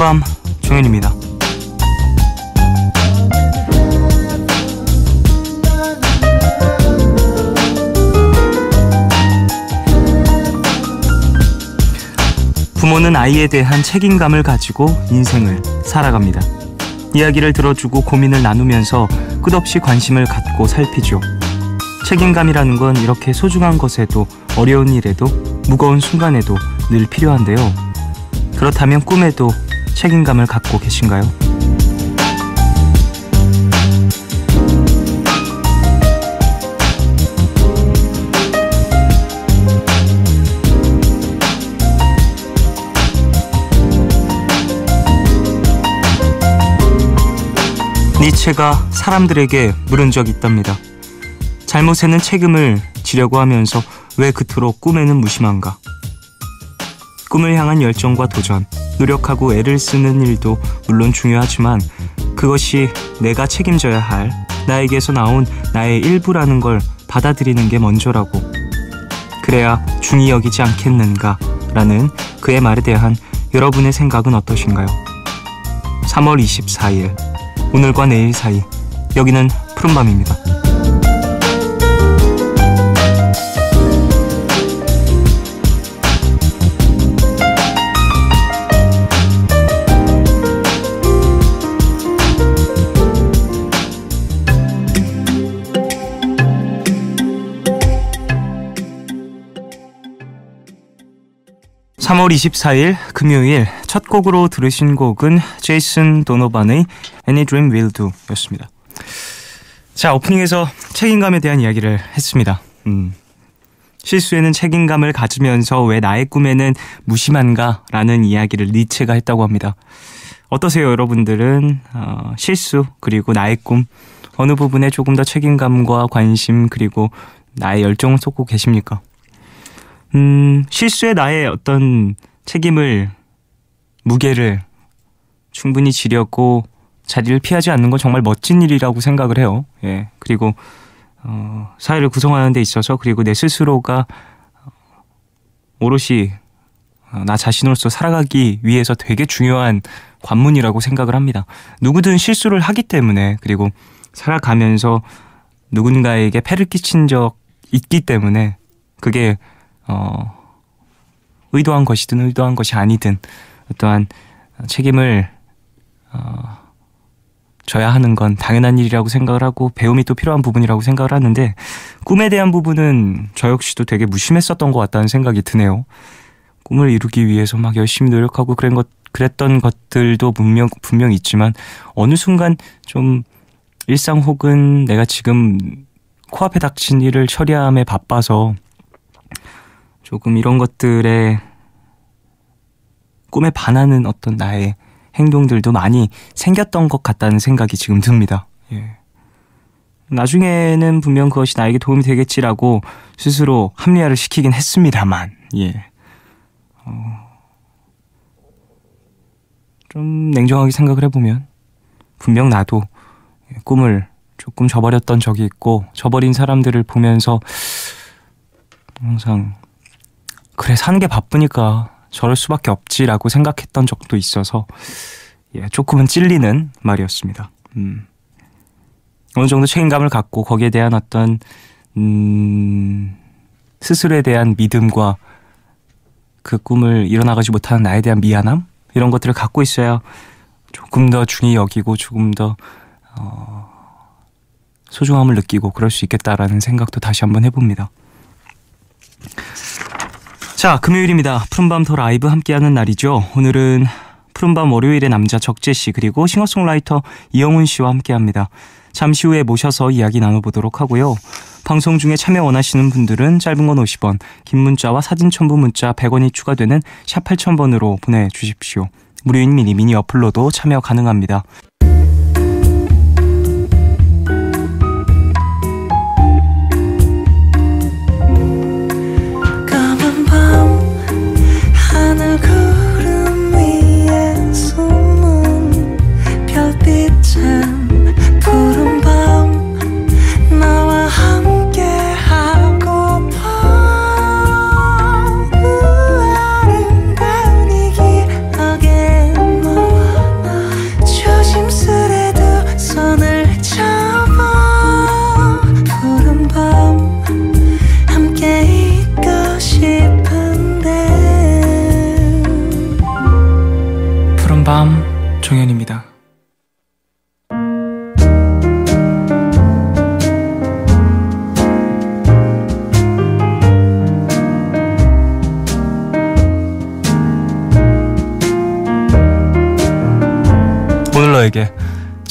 푸른밤 종현입니다. 부모는 아이에 대한 책임감을 가지고 인생을 살아갑니다. 이야기를 들어주고 고민을 나누면서 끝없이 관심을 갖고 살피죠. 책임감이라는 건 이렇게 소중한 것에도 어려운 일에도 무거운 순간에도 늘 필요한데요. 그렇다면 꿈에도 책임감을 갖고 계신가요? 니체가 사람들에게 물은 적이 있답니다. 잘못에는 책임을 지려고 하면서 왜 그토록 꿈에는 무심한가? 꿈을 향한 열정과 도전, 노력하고 애를 쓰는 일도 물론 중요하지만 그것이 내가 책임져야 할 나에게서 나온 나의 일부라는 걸 받아들이는 게 먼저라고. 그래야 중히 여기지 않겠는가? 라는 그의 말에 대한 여러분의 생각은 어떠신가요? 3월 24일 오늘과 내일 사이, 여기는 푸른밤입니다. (3월 24일) 금요일 첫 곡으로 들으신 곡은 제이슨 도노반의 Any Dream Will Do 였습니다. 자, 오프닝에서 책임감에 대한 이야기를 했습니다. 실수에는 책임감을 가지면서 왜 나의 꿈에는 무심한가? 라는 이야기를 니체가 했다고 합니다. 어떠세요, 여러분들은? 실수 그리고 나의 꿈, 어느 부분에 조금 더 책임감과 관심 그리고 나의 열정을 쏟고 계십니까? 실수에 나의 어떤 책임을, 무게를 충분히 지려고 자리를 피하지 않는 건 정말 멋진 일이라고 생각을 해요. 예. 그리고 사회를 구성하는 데 있어서, 그리고 내 스스로가 오롯이 나 자신으로서 살아가기 위해서 되게 중요한 관문이라고 생각을 합니다. 누구든 실수를 하기 때문에, 그리고 살아가면서 누군가에게 폐를 끼친 적 있기 때문에 그게 의도한 것이든 의도한 것이 아니든 어떠한 책임을 져야 하는 건 당연한 일이라고 생각을 하고 배움이 또 필요한 부분이라고 생각을 하는데, 꿈에 대한 부분은 저 역시도 되게 무심했었던 것 같다는 생각이 드네요. 꿈을 이루기 위해서 막 열심히 노력하고 그랬던 것들도 분명 있지만 어느 순간 좀 일상 혹은 내가 지금 코앞에 닥친 일을 처리함에 바빠서 조금 이런 것들에 꿈에 반하는 어떤 나의 행동들도 많이 생겼던 것 같다는 생각이 지금 듭니다. 예. 나중에는 분명 그것이 나에게 도움이 되겠지라고 스스로 합리화를 시키긴 했습니다만, 예. 좀 냉정하게 생각을 해보면 분명 나도 꿈을 조금 저버렸던 적이 있고, 저버린 사람들을 보면서 항상 그래, 사는 게 바쁘니까 저럴 수밖에 없지라고 생각했던 적도 있어서, 예, 조금은 찔리는 말이었습니다. 어느 정도 책임감을 갖고 거기에 대한 어떤 스스로에 대한 믿음과 그 꿈을 이뤄나가지 못하는 나에 대한 미안함, 이런 것들을 갖고 있어야 조금 더 중히 여기고 조금 더 소중함을 느끼고 그럴 수 있겠다라는 생각도 다시 한번 해봅니다. 자, 금요일입니다. 푸른밤 더 라이브 함께하는 날이죠. 오늘은 푸른밤 월요일의 남자 적재씨, 그리고 싱어송라이터 이영훈 씨와 함께합니다. 잠시 후에 모셔서 이야기 나눠보도록 하고요. 방송 중에 참여 원하시는 분들은 짧은 건 50원, 긴 문자와 사진 첨부 문자 100원이 추가되는 샵 8000번으로 보내주십시오. 무료인 미니 어플로도 참여 가능합니다. 하고파.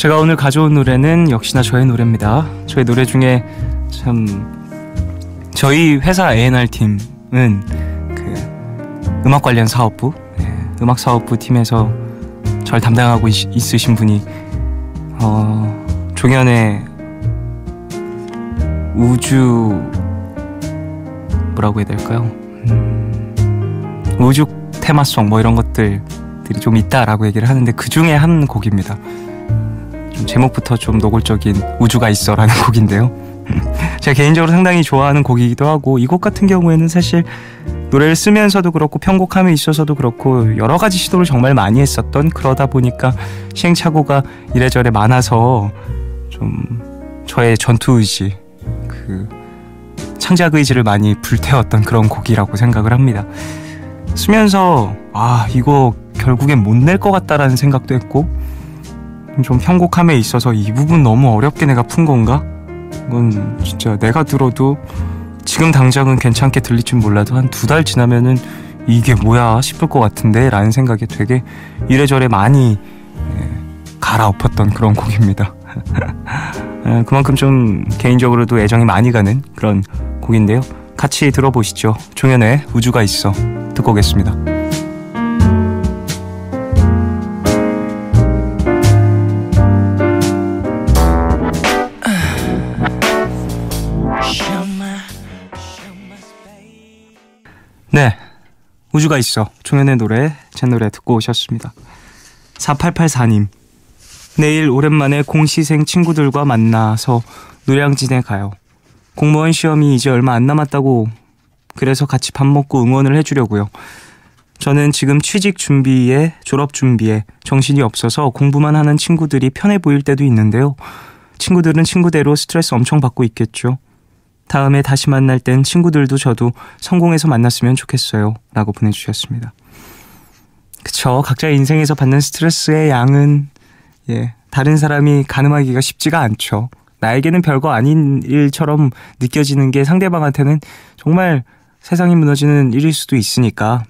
제가 오늘 가져온 노래는 역시나 저의 노래입니다. 저의 노래 중에 참 저희 회사 A&R 팀은 그 음악 관련 사업부, 음악 사업부 팀에서 절 담당하고 있으신 분이 종현의 우주 뭐라고 해야 될까요? 우주 테마송 뭐 이런 것들이 좀 있다라고 얘기를 하는데 그 중에 한 곡입니다. 좀 제목부터 좀 노골적인 우주가 있어라는 곡인데요. 제가 개인적으로 상당히 좋아하는 곡이기도 하고 이 곡 같은 경우에는 사실 노래를 쓰면서도 그렇고 편곡함에 있어서도 그렇고 여러 가지 시도를 정말 많이 했었던, 그러다 보니까 시행착오가 이래저래 많아서 좀 저의 전투의지, 그 창작 의지를 많이 불태웠던 그런 곡이라고 생각을 합니다. 쓰면서 이거 결국엔 못 낼 것 같다라는 생각도 했고, 좀 편곡함에 있어서 이 부분 너무 어렵게 내가 푼 건가? 이건 진짜 내가 들어도 지금 당장은 괜찮게 들릴진 몰라도 한 2달 지나면은 이게 뭐야 싶을 것 같은데 라는 생각이 되게 이래저래 많이 갈아엎었던 그런 곡입니다. 그만큼 좀 개인적으로도 애정이 많이 가는 그런 곡인데요. 같이 들어보시죠. 종현의 우주가 있어 듣고 오겠습니다. 네, 우주가 있어 종현의 노래, 제 노래 듣고 오셨습니다. 4884님, 내일 오랜만에 공시생 친구들과 만나서 노량진에 가요. 공무원 시험이 이제 얼마 안 남았다고, 그래서 같이 밥 먹고 응원을 해주려고요. 저는 지금 취직 준비에, 졸업 준비에 정신이 없어서 공부만 하는 친구들이 편해 보일 때도 있는데요. 친구들은 친구대로 스트레스 엄청 받고 있겠죠. 다음에 다시 만날 땐 친구들도 저도 성공해서 만났으면 좋겠어요 라고 보내주셨습니다. 그쵸, 각자의 인생에서 받는 스트레스의 양은 다른 사람이 가늠하기가 쉽지가 않죠. 나에게는 별거 아닌 일처럼 느껴지는 게 상대방한테는 정말 세상이 무너지는 일일 수도 있으니까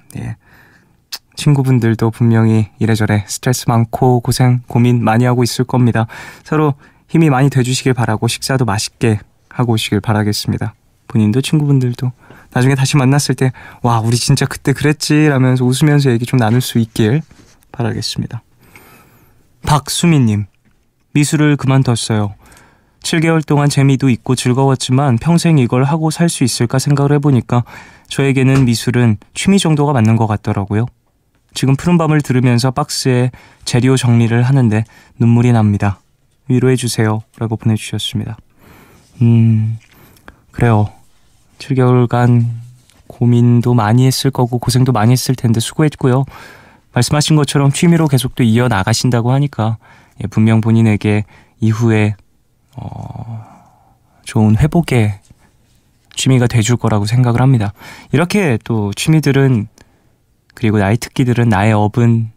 친구분들도 분명히 이래저래 스트레스 많고 고생, 고민 많이 하고 있을 겁니다. 서로 힘이 많이 돼주시길 바라고 식사도 맛있게 하고 오시길 바라겠습니다. 본인도 친구분들도 나중에 다시 만났을 때 와, 우리 진짜 그때 그랬지 라면서 웃으면서 얘기 좀 나눌 수 있길 바라겠습니다. 박수민님, 미술을 그만뒀어요. 7개월 동안 재미도 있고 즐거웠지만 평생 이걸 하고 살 수 있을까 생각을 해보니까 저에게는 미술은 취미 정도가 맞는 것 같더라고요. 지금 푸른밤을 들으면서 박스에 재료 정리를 하는데 눈물이 납니다. 위로해주세요 라고 보내주셨습니다. 그래요. 7개월간 고민도 많이 했을 거고 고생도 많이 했을 텐데 수고했고요. 말씀하신 것처럼 취미로 계속 또 이어나가신다고 하니까 분명 본인에게 이후에 좋은 회복의 취미가 돼줄 거라고 생각을 합니다. 이렇게 또 취미들은, 그리고 나의 특기들은 나의 업은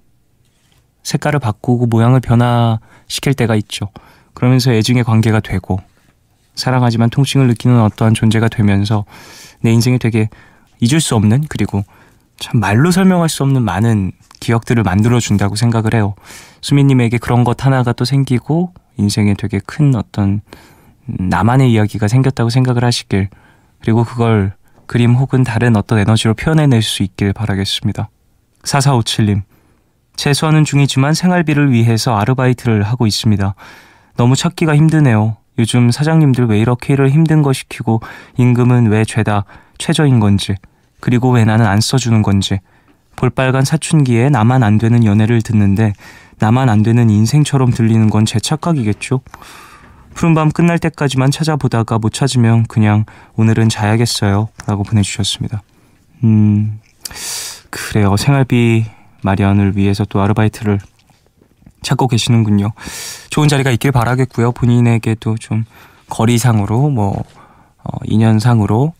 색깔을 바꾸고 모양을 변화시킬 때가 있죠. 그러면서 애증의 관계가 되고 사랑하지만 통증을 느끼는 어떠한 존재가 되면서 내 인생에 되게 잊을 수 없는, 그리고 참 말로 설명할 수 없는 많은 기억들을 만들어준다고 생각을 해요. 수민님에게 그런 것 하나가 또 생기고 인생에 되게 큰 어떤 나만의 이야기가 생겼다고 생각을 하시길, 그리고 그걸 그림 혹은 다른 어떤 에너지로 표현해낼 수 있길 바라겠습니다. 4457님, 재수하는 중이지만 생활비를 위해서 아르바이트를 하고 있습니다. 너무 찾기가 힘드네요. 요즘 사장님들 왜 이렇게 일을 힘든 거 시키고 임금은 왜 죄다 최저인 건지, 그리고 왜 나는 안 써주는 건지. 볼빨간 사춘기에 나만 안 되는 연애를 듣는데 나만 안 되는 인생처럼 들리는 건 제 착각이겠죠? 푸른밤 끝날 때까지만 찾아보다가 못 찾으면 그냥 오늘은 자야겠어요 라고 보내주셨습니다. 그래요. 생활비 마련을 위해서 또 아르바이트를 찾고 계시는군요. 좋은 자리가 있길 바라겠고요. 본인에게도 좀 거리상으로 인연상으로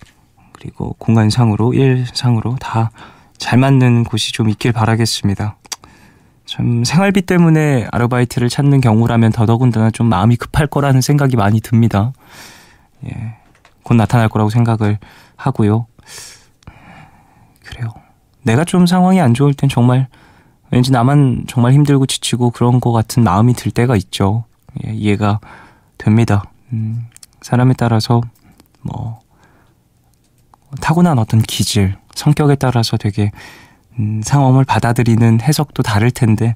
그리고 공간상으로 일상으로 다 잘 맞는 곳이 좀 있길 바라겠습니다. 참 생활비 때문에 아르바이트를 찾는 경우라면 더더군다나 좀 마음이 급할 거라는 생각이 많이 듭니다. 곧 나타날 거라고 생각을 하고요. 그래요. 내가 좀 상황이 안 좋을 땐 정말 왠지 나만 정말 힘들고 지치고 그런 거 같은 마음이 들 때가 있죠. 이해가 됩니다. 사람에 따라서 타고난 어떤 기질, 성격에 따라서 되게 상황을 받아들이는 해석도 다를 텐데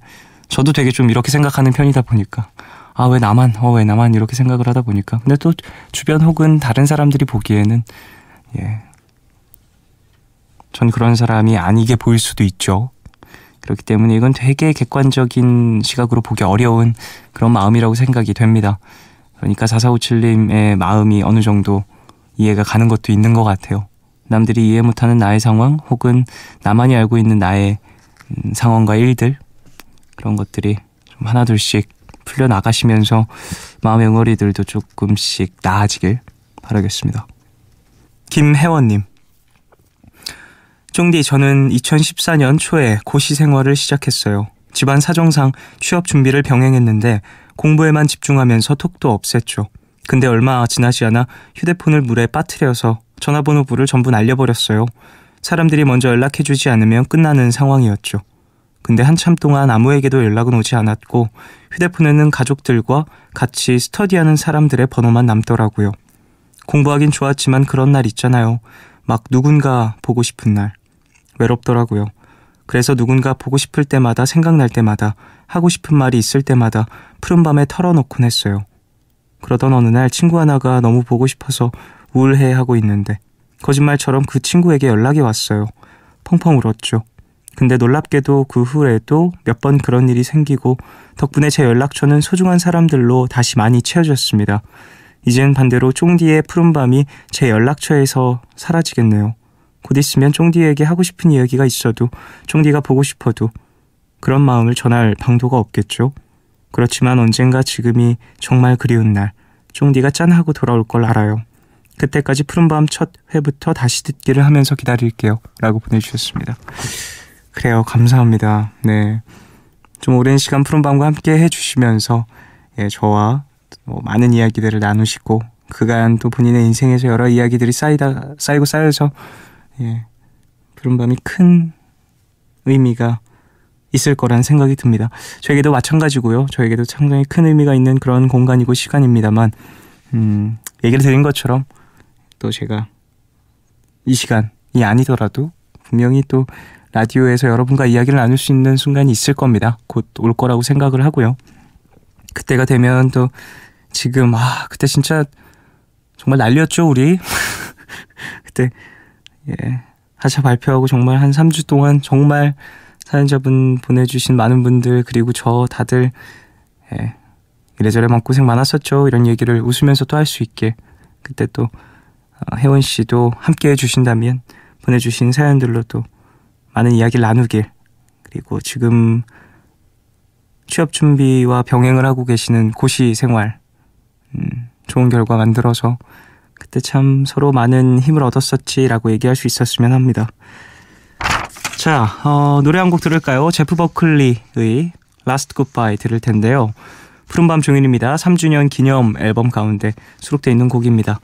저도 되게 좀 이렇게 생각하는 편이다 보니까 왜 나만 이렇게 생각을 하다 보니까 근데 또 주변 혹은 다른 사람들이 보기에는 전 그런 사람이 아니게 보일 수도 있죠. 그렇기 때문에 이건 되게 객관적인 시각으로 보기 어려운 그런 마음이라고 생각이 됩니다. 그러니까 4457님의 마음이 어느 정도 이해가 가는 것도 있는 것 같아요. 남들이 이해 못하는 나의 상황 혹은 나만이 알고 있는 나의 상황과 일들 그런 것들이 좀 하나둘씩 풀려나가시면서 마음의 응어리들도 조금씩 나아지길 바라겠습니다. 김혜원님, 쫑디, 저는 2014년 초에 고시 생활을 시작했어요. 집안 사정상 취업 준비를 병행했는데 공부에만 집중하면서 톡도 없앴죠. 근데 얼마 지나지 않아 휴대폰을 물에 빠뜨려서 전화번호부를 전부 날려버렸어요. 사람들이 먼저 연락해주지 않으면 끝나는 상황이었죠. 근데 한참 동안 아무에게도 연락은 오지 않았고 휴대폰에는 가족들과 같이 스터디하는 사람들의 번호만 남더라고요. 공부하긴 좋았지만 그런 날 있잖아요. 막 누군가 보고 싶은 날. 외롭더라고요. 그래서 누군가 보고 싶을 때마다 생각날 때마다 하고 싶은 말이 있을 때마다 푸른밤에 털어놓곤 했어요. 그러던 어느 날 친구 하나가 너무 보고 싶어서 우울해하고 있는데 거짓말처럼 그 친구에게 연락이 왔어요. 펑펑 울었죠. 근데 놀랍게도 그 후에도 몇 번 그런 일이 생기고 덕분에 제 연락처는 소중한 사람들로 다시 많이 채워졌습니다. 이젠 반대로 쫑디의 푸른밤이 제 연락처에서 사라지겠네요. 곧 있으면 쫑디에게 하고 싶은 이야기가 있어도 쫑디가 보고 싶어도 그런 마음을 전할 방도가 없겠죠. 그렇지만 언젠가 지금이 정말 그리운 날 쫑디가 짠하고 돌아올 걸 알아요. 그때까지 푸른밤 첫 회부터 다시 듣기를 하면서 기다릴게요 라고 보내주셨습니다. 그래요, 감사합니다. 네, 좀 오랜 시간 푸른밤과 함께 해주시면서 저와 많은 이야기들을 나누시고 그간 또 본인의 인생에서 여러 이야기들이 쌓이고 쌓여서 푸른밤이 큰 의미가 있을 거란 생각이 듭니다. 저에게도 마찬가지고요. 저에게도 상당히 큰 의미가 있는 그런 공간이고 시간입니다만 얘기를 드린 것처럼 또 제가 이 시간이 아니더라도 분명히 또 라디오에서 여러분과 이야기를 나눌 수 있는 순간이 있을 겁니다. 곧 올 거라고 생각을 하고요. 그때가 되면 또 지금 그때 진짜 정말 난리였죠 우리. 그때 하차 발표하고 정말 한 3주 동안 정말 사연자분 보내주신 많은 분들 그리고 저 다들 이래저래 고생 많았었죠. 이런 얘기를 웃으면서 또 할 수 있게 그때 또 혜원씨도 함께 해주신다면 보내주신 사연들로 또 많은 이야기를 나누길, 그리고 지금 취업 준비와 병행을 하고 계시는 고시 생활 좋은 결과 만들어서 그때 참 서로 많은 힘을 얻었었지라고 얘기할 수 있었으면 합니다. 자, 노래 한 곡 들을까요? 제프 버클리의 Last Goodbye 들을 텐데요. 푸른밤 종일입니다. 3주년 기념 앨범 가운데 수록되어 있는 곡입니다.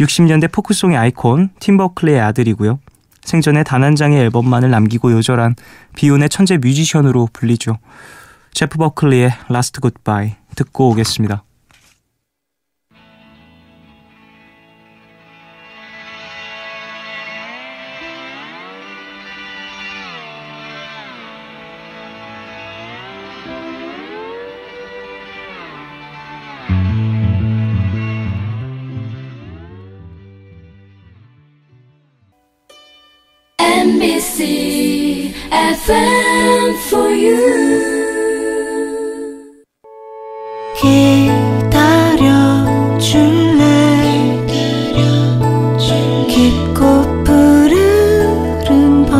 60년대 포크송의 아이콘 팀 버클리의 아들이고요. 생전에 단 한 장의 앨범만을 남기고 요절한 비혼의 천재 뮤지션으로 불리죠. 제프 버클리의 Last Goodbye 듣고 오겠습니다. MBC FM for you. 기다려줄래? 깊고 푸른 밤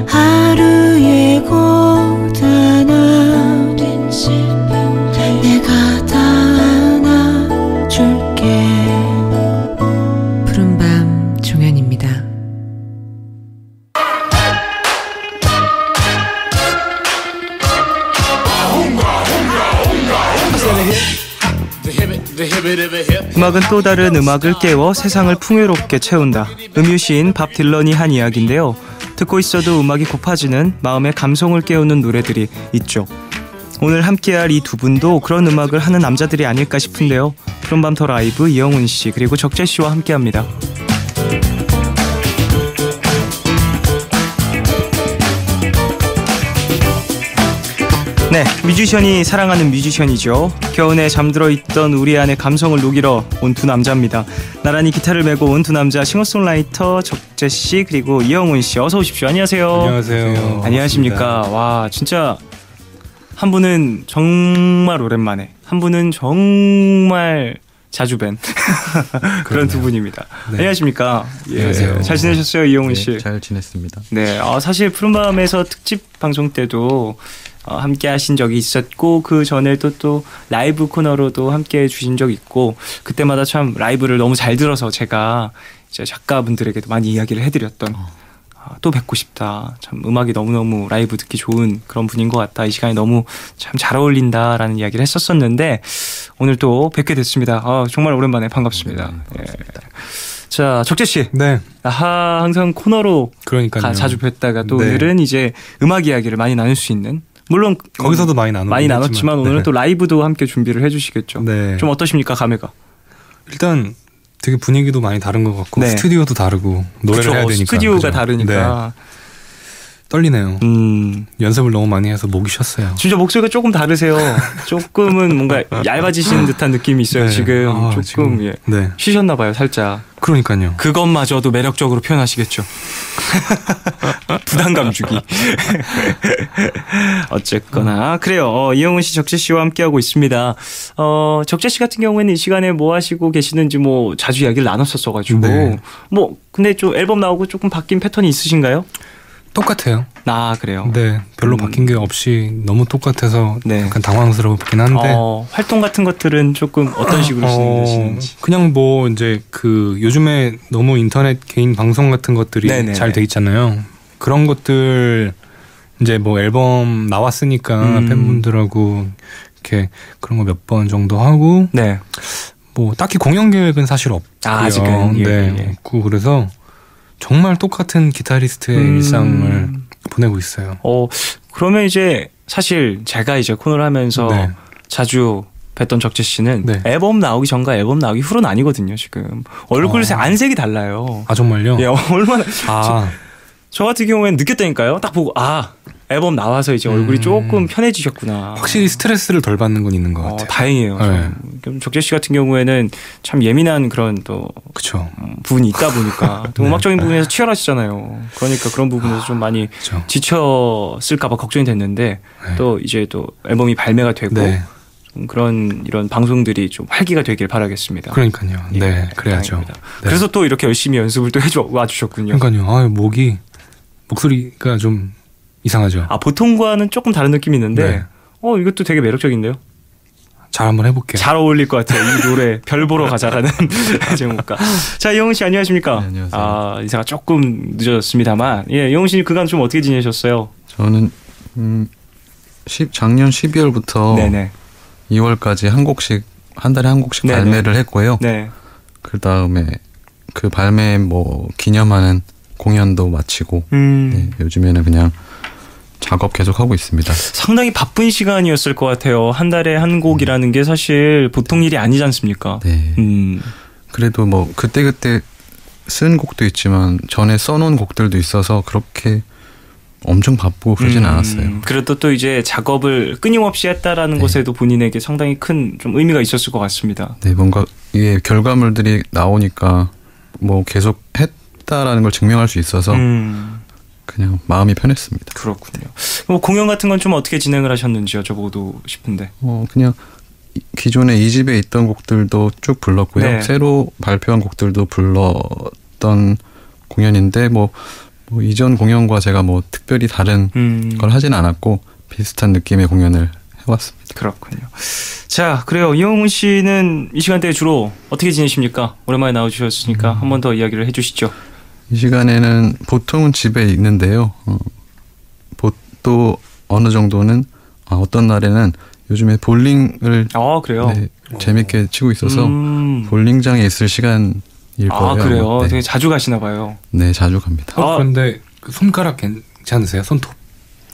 하루의 고단함 내가 다 안아줄게. 푸른밤 종현입니다. 음악은 또 다른 음악을 깨워 세상을 풍요롭게 채운다. 음유시인 밥 딜런이 한 이야기인데요. 듣고 있어도 음악이 고파지는 마음의 감성을 깨우는 노래들이 있죠. 오늘 함께할 이 두 분도 그런 음악을 하는 남자들이 아닐까 싶은데요. 푸른밤 더 라이브 이영훈 씨 그리고 적재 씨와 함께합니다. 네, 뮤지션이 사랑하는 뮤지션이죠. 겨우내 잠들어 있던 우리 안의 감성을 녹이러 온 두 남자입니다. 나란히 기타를 메고 온 두 남자 싱어송라이터 적재 씨 그리고 이영훈 씨 어서 오십시오. 안녕하세요. 안녕하세요. 안녕하십니까. 반갑습니다. 와 진짜 한 분은 정말 오랜만에 한 분은 정말 자주 뵌 그런 두 분입니다. 네. 안녕하십니까. 예, 안녕하세요. 잘 지내셨어요 이영훈 씨? 네, 잘 지냈습니다. 네, 사실 푸른밤에서 특집 방송 때도 함께 하신 적이 있었고 그 전에도 또 라이브 코너로도 함께 해주신 적이 있고 그때마다 참 라이브를 너무 잘 들어서 제가 이제 작가분들에게도 많이 이야기를 해드렸던 또 뵙고 싶다. 참 음악이 너무너무 라이브 듣기 좋은 그런 분인 것 같다. 이 시간에 너무 참 잘 어울린다라는 이야기를 했었었는데 오늘 또 뵙게 됐습니다. 정말 오랜만에 반갑습니다. 예. 자, 적재 씨. 네. 아하, 항상 코너로 그러니까요. 자주 뵀다가 또 네. 오늘은 이제 음악 이야기를 많이 나눌 수 있는 물론 거기서도 많이 나눴지만 오늘은 네. 또 라이브도 함께 준비를 해주시겠죠. 네. 좀 어떠십니까 감회가? 일단 되게 분위기도 많이 다른 것 같고 네. 스튜디오도 다르고 노래를 그쵸, 해야 되니까 스튜디오가 그죠? 다르니까 네. 떨리네요. 연습을 너무 많이 해서 목이 쉬었어요. 진짜 목소리가 조금 다르세요. 조금은 뭔가 얇아지신 듯한 느낌이 있어요. 네. 지금 조금 지금, 예. 네. 쉬셨나 봐요 살짝. 그러니까요. 그것마저도 매력적으로 표현하시겠죠. 부담감 주기. 어쨌거나 그래요. 이영훈 씨, 적재 씨와 함께하고 있습니다. 적재 씨 같은 경우에는 이 시간에 뭐 하시고 계시는지 뭐 자주 이야기를 나눴었어가지고 네. 뭐 근데 좀 앨범 나오고 조금 바뀐 패턴이 있으신가요? 똑같아요. 그래요. 네. 별로 바뀐 게 없이 너무 똑같아서 네. 약간 당황스럽긴 한데 활동 같은 것들은 조금 어떤 식으로 진행되시는지. 그냥 뭐 이제 그 요즘에 너무 인터넷 개인 방송 같은 것들이 네네네. 잘 돼 있잖아요. 그런 것들 이제 뭐 앨범 나왔으니까 팬분들하고 이렇게 그런 거 몇 번 정도 하고 네. 뭐 딱히 공연 계획은 사실 없고요. 아직은 네, 없고 그래서 정말 똑같은 기타리스트의 일상을 보내고 있어요. 그러면 이제 사실 제가 이제 코너를 하면서 네. 자주 뵀던 적재 씨는 네. 앨범 나오기 전과 앨범 나오기 후는 아니거든요. 지금 얼굴 안색이 달라요. 아 정말요? 예, 얼마나 아 저 같은 경우에는 느꼈다니까요. 딱 보고 앨범 나와서 이제 얼굴이 조금 편해지셨구나. 확실히 스트레스를 덜 받는 건 있는 것 같아요. 다행이에요. 네. 적재 씨 같은 경우에는 참 예민한 그런 또 그렇죠. 부분이 있다 보니까 또 네. 음악적인 부분에서 치열하시잖아요. 그러니까 그런 부분에서 좀 많이 그쵸. 지쳤을까봐 걱정이 됐는데 네. 또 이제 또 앨범이 발매가 되고 네. 좀 그런 이런 방송들이 좀 활기가 되길 바라겠습니다. 그러니까요. 예, 네, 그래야죠. 다행입니다. 네. 그래서 또 이렇게 열심히 연습을 또 해와 주셨군요. 그러니까요. 목소리가 좀 이상하죠. 보통과는 조금 다른 느낌이 있는데 네. 이것도 되게 매력적인데요. 잘 한번 해볼게요. 잘 어울릴 것 같아요. 이 노래 별 보러 가자라는 제목과. 자, 이영훈 씨 안녕하십니까? 네, 안녕하세요. 인사가 조금 늦어졌습니다만 이영훈 씨 그간 좀 어떻게 지내셨어요? 저는 작년 12월부터 네네. 2월까지 한 달에 한 곡씩 네네. 발매를 했고요. 네. 그 다음에 그 발매 뭐 기념하는 공연도 마치고 네, 요즘에는 그냥 작업 계속 하고 있습니다. 상당히 바쁜 시간이었을 것 같아요. 한 달에 한 곡이라는 게 사실 보통 일이 아니지 않습니까? 네. 그래도 뭐 그때그때 쓴 곡도 있지만 전에 써놓은 곡들도 있어서 그렇게 엄청 바쁘고 그러진 않았어요. 그래도 또 이제 작업을 끊임없이 했다라는 네. 것에도 본인에게 상당히 큰 좀 의미가 있었을 것 같습니다. 네, 뭔가 이게 결과물들이 나오니까 뭐 계속 했다라는 걸 증명할 수 있어서 그냥 마음이 편했습니다. 그렇군요. 뭐 공연 같은 건 좀 어떻게 진행을 하셨는지 여쭤보고도 싶은데. 그냥 기존에 2집에 있던 곡들도 쭉 불렀고요. 네. 새로 발표한 곡들도 불렀던 공연인데 뭐 이전 공연과 제가 뭐 특별히 다른 걸 하진 않았고 비슷한 느낌의 공연을 해왔습니다. 그렇군요. 자, 그래요. 이영훈 씨는 이 시간대에 주로 어떻게 지내십니까? 오랜만에 나와주셨으니까 한 번 더 이야기를 해주시죠. 이 시간에는 보통은 집에 있는데요. 또 어느 정도는 어떤 날에는 요즘에 볼링을 그래요? 네, 재밌게 치고 있어서 볼링장에 있을 시간일 거예요. 그래요? 네. 되게 자주 가시나 봐요. 네, 자주 갑니다. 그런데 그 손가락 괜찮으세요? 손톱?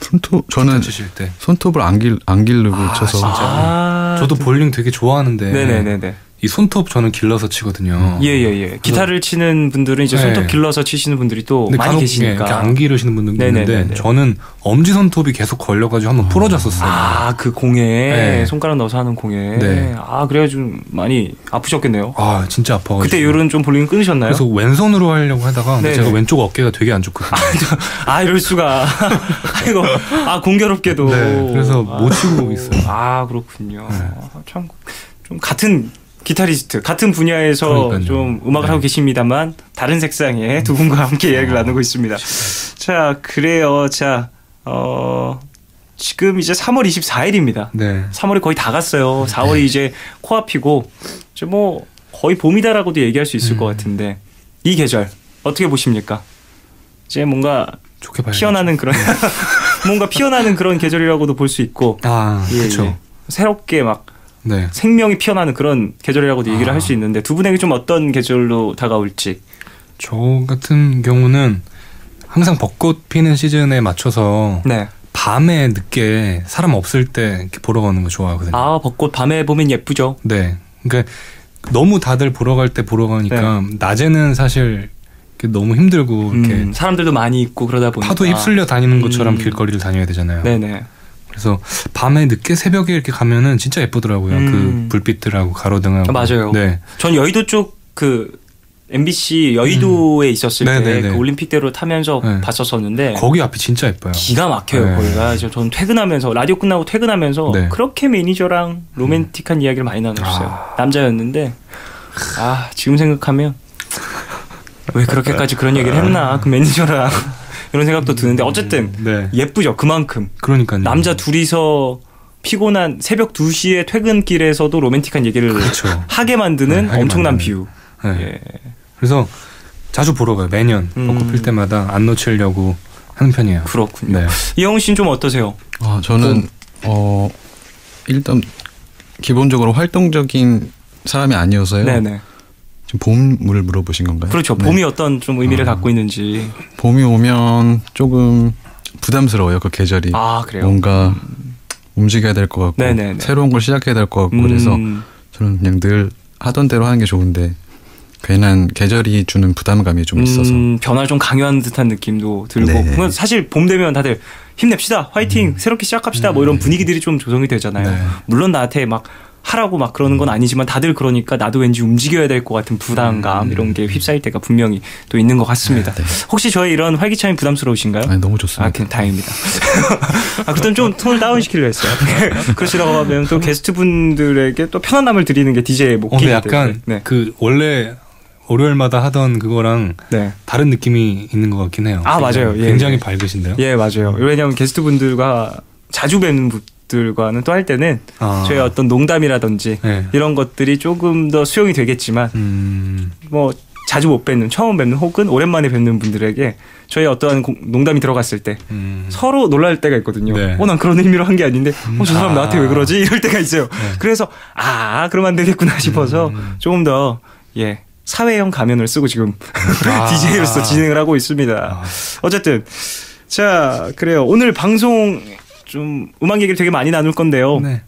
손톱 저는 치실 때. 손톱을 안 기르고 쳐서 진짜. 저도 볼링 되게 좋아하는데. 네네네네. 이 손톱 저는 길러서 치거든요. 예예예. 기타를 치는 분들은 이제 손톱 길러서 치시는 분들이 또 많이 계시니까 안 기르시는 분들도 있는데 네네네네. 저는 엄지 손톱이 계속 걸려가지고 한번 부러졌었어요. 아, 그 공에 네. 손가락 넣어서 하는 공에. 네. 아, 그래가지고 많이 아프셨겠네요. 아 진짜 아파가지고. 그때 이후로는 좀 볼링 끊으셨나요? 그래서 왼손으로 하려고 하다가 근데 네네. 제가 왼쪽 어깨가 되게 안 좋거든요. 아, 이럴 수가. 아이고, 아 공교롭게도. 네, 그래서 못 치고 있어요. 아, 그렇군요. 네. 참 좀 같은 기타리스트, 같은 분야에서 그러니까요. 좀 음악을 네. 하고 계십니다만 다른 색상의 두 분과 함께 이야기를 나누고 있습니다. 자, 그래요. 자, 지금 이제 3월 24일입니다. 네. 3월이 거의 다 갔어요. 4월이 이제 코앞이고 이제 뭐 거의 봄이다라고도 얘기할 수 있을 것 같은데 이 계절 어떻게 보십니까? 이제 뭔가 좋게 봐야죠. 피어나는 그런 뭔가 피어나는 그런 계절이라고도 볼 수 있고 아 그렇죠. 새롭게 막 네. 생명이 피어나는 그런 계절이라고도 얘기를 할 수 있는데 두 분에게 좀 어떤 계절로 다가올지. 저 같은 경우는 항상 벚꽃 피는 시즌에 맞춰서 네. 밤에 늦게 사람 없을 때 이렇게 보러 가는 거 좋아하거든요. 아, 벚꽃 밤에 보면 예쁘죠. 네. 그러니까 너무 다들 보러 갈 때 보러 가니까 낮에는 사실 이렇게 너무 힘들고 이렇게 사람들도 많이 있고 그러다 보니까 파도 휩쓸려 다니는 것처럼 길거리를 다녀야 되잖아요. 네네. 그래서 밤에 늦게 새벽에 이렇게 가면은 진짜 예쁘더라고요. 그 불빛들하고 가로등하고. 맞아요. 네. 전 여의도 쪽 그 MBC 여의도에 있었을 때 그 올림픽대로 타면서 네. 봤었었는데 거기 앞이 진짜 예뻐요. 기가 막혀요. 네. 거기가. 저는 퇴근하면서 라디오 끝나고 퇴근하면서 네. 그렇게 매니저랑 로맨틱한 이야기를 많이 나눴어요. 남자였는데 지금 생각하면 왜 그렇게까지 그런 얘기를 했나 그 매니저랑 이런 생각도 드는데 어쨌든 네. 예쁘죠. 그만큼 그러니까요. 남자 둘이서 피곤한 새벽 2시에 퇴근길에서도 로맨틱한 얘기를 그렇죠. 하게 만드는 하게 엄청난 만드는. 뷰. 네. 예. 그래서 자주 보러 가요. 매년 벚꽃 필 때마다 안 놓치려고 하는 편이에요. 그렇군요. 네. 이영훈 씨는 좀 어떠세요? 저는 일단 기본적으로 활동적인 사람이 아니어서요. 네네. 지금 봄을 물어보신 건가요? 그렇죠. 네. 봄이 어떤 좀 의미를 갖고 있는지. 봄이 오면 조금 부담스러워요. 그 계절이. 아, 그래요? 뭔가 움직여야 될 것 같고 네네네. 새로운 걸 시작해야 될 것 같고 그래서 저는 그냥 늘 하던 대로 하는 게 좋은데 괜한 계절이 주는 부담감이 좀 있어서 변화 좀 강요하는 듯한 느낌도 들고 네. 사실 봄 되면 다들 힘냅시다 화이팅 새롭게 시작합시다 뭐 이런 분위기들이 좀 조성이 되잖아요. 네. 물론 나한테 막 하라고 막 그러는 건 아니지만 다들 그러니까 나도 왠지 움직여야 될 것 같은 부담감 이런 게 휩싸일 때가 분명히 또 있는 것 같습니다. 혹시 저의 이런 활기참이 부담스러우신가요? 아니, 너무 좋습니다. 그냥 다행입니다. 그땐 좀 톤을 다운 시키려 했어요. 그러시라고 하면 또 게스트 분들에게 또 편안함을 드리는 게 DJ의 목표인데. 약간 네. 그 원래 월요일마다 하던 그거랑 네. 다른 느낌이 있는 것 같긴 해요. 아, 맞아요. 예, 굉장히 예. 밝으신데요. 예, 맞아요. 왜냐하면 게스트 분들과 자주 뵙는 분들과는 또 할 때는 저의 어떤 농담이라든지 네. 이런 것들이 조금 더 수용이 되겠지만 뭐 자주 못 뵙는 처음 뵙는 혹은 오랜만에 뵙는 분들에게 저의 어떠한 농담이 들어갔을 때 서로 놀랄 때가 있거든요. 네. 난 그런 의미로 한 게 아닌데 저 사람 나한테 왜 그러지? 이럴 때가 있어요. 네. 그래서 그러면 안 되겠구나 싶어서 조금 더 사회형 가면을 쓰고 지금 DJ로서 진행을 하고 있습니다. 어쨌든 자, 그래요. 오늘 방송 좀 음악 얘기를 되게 많이 나눌 건데요. 네.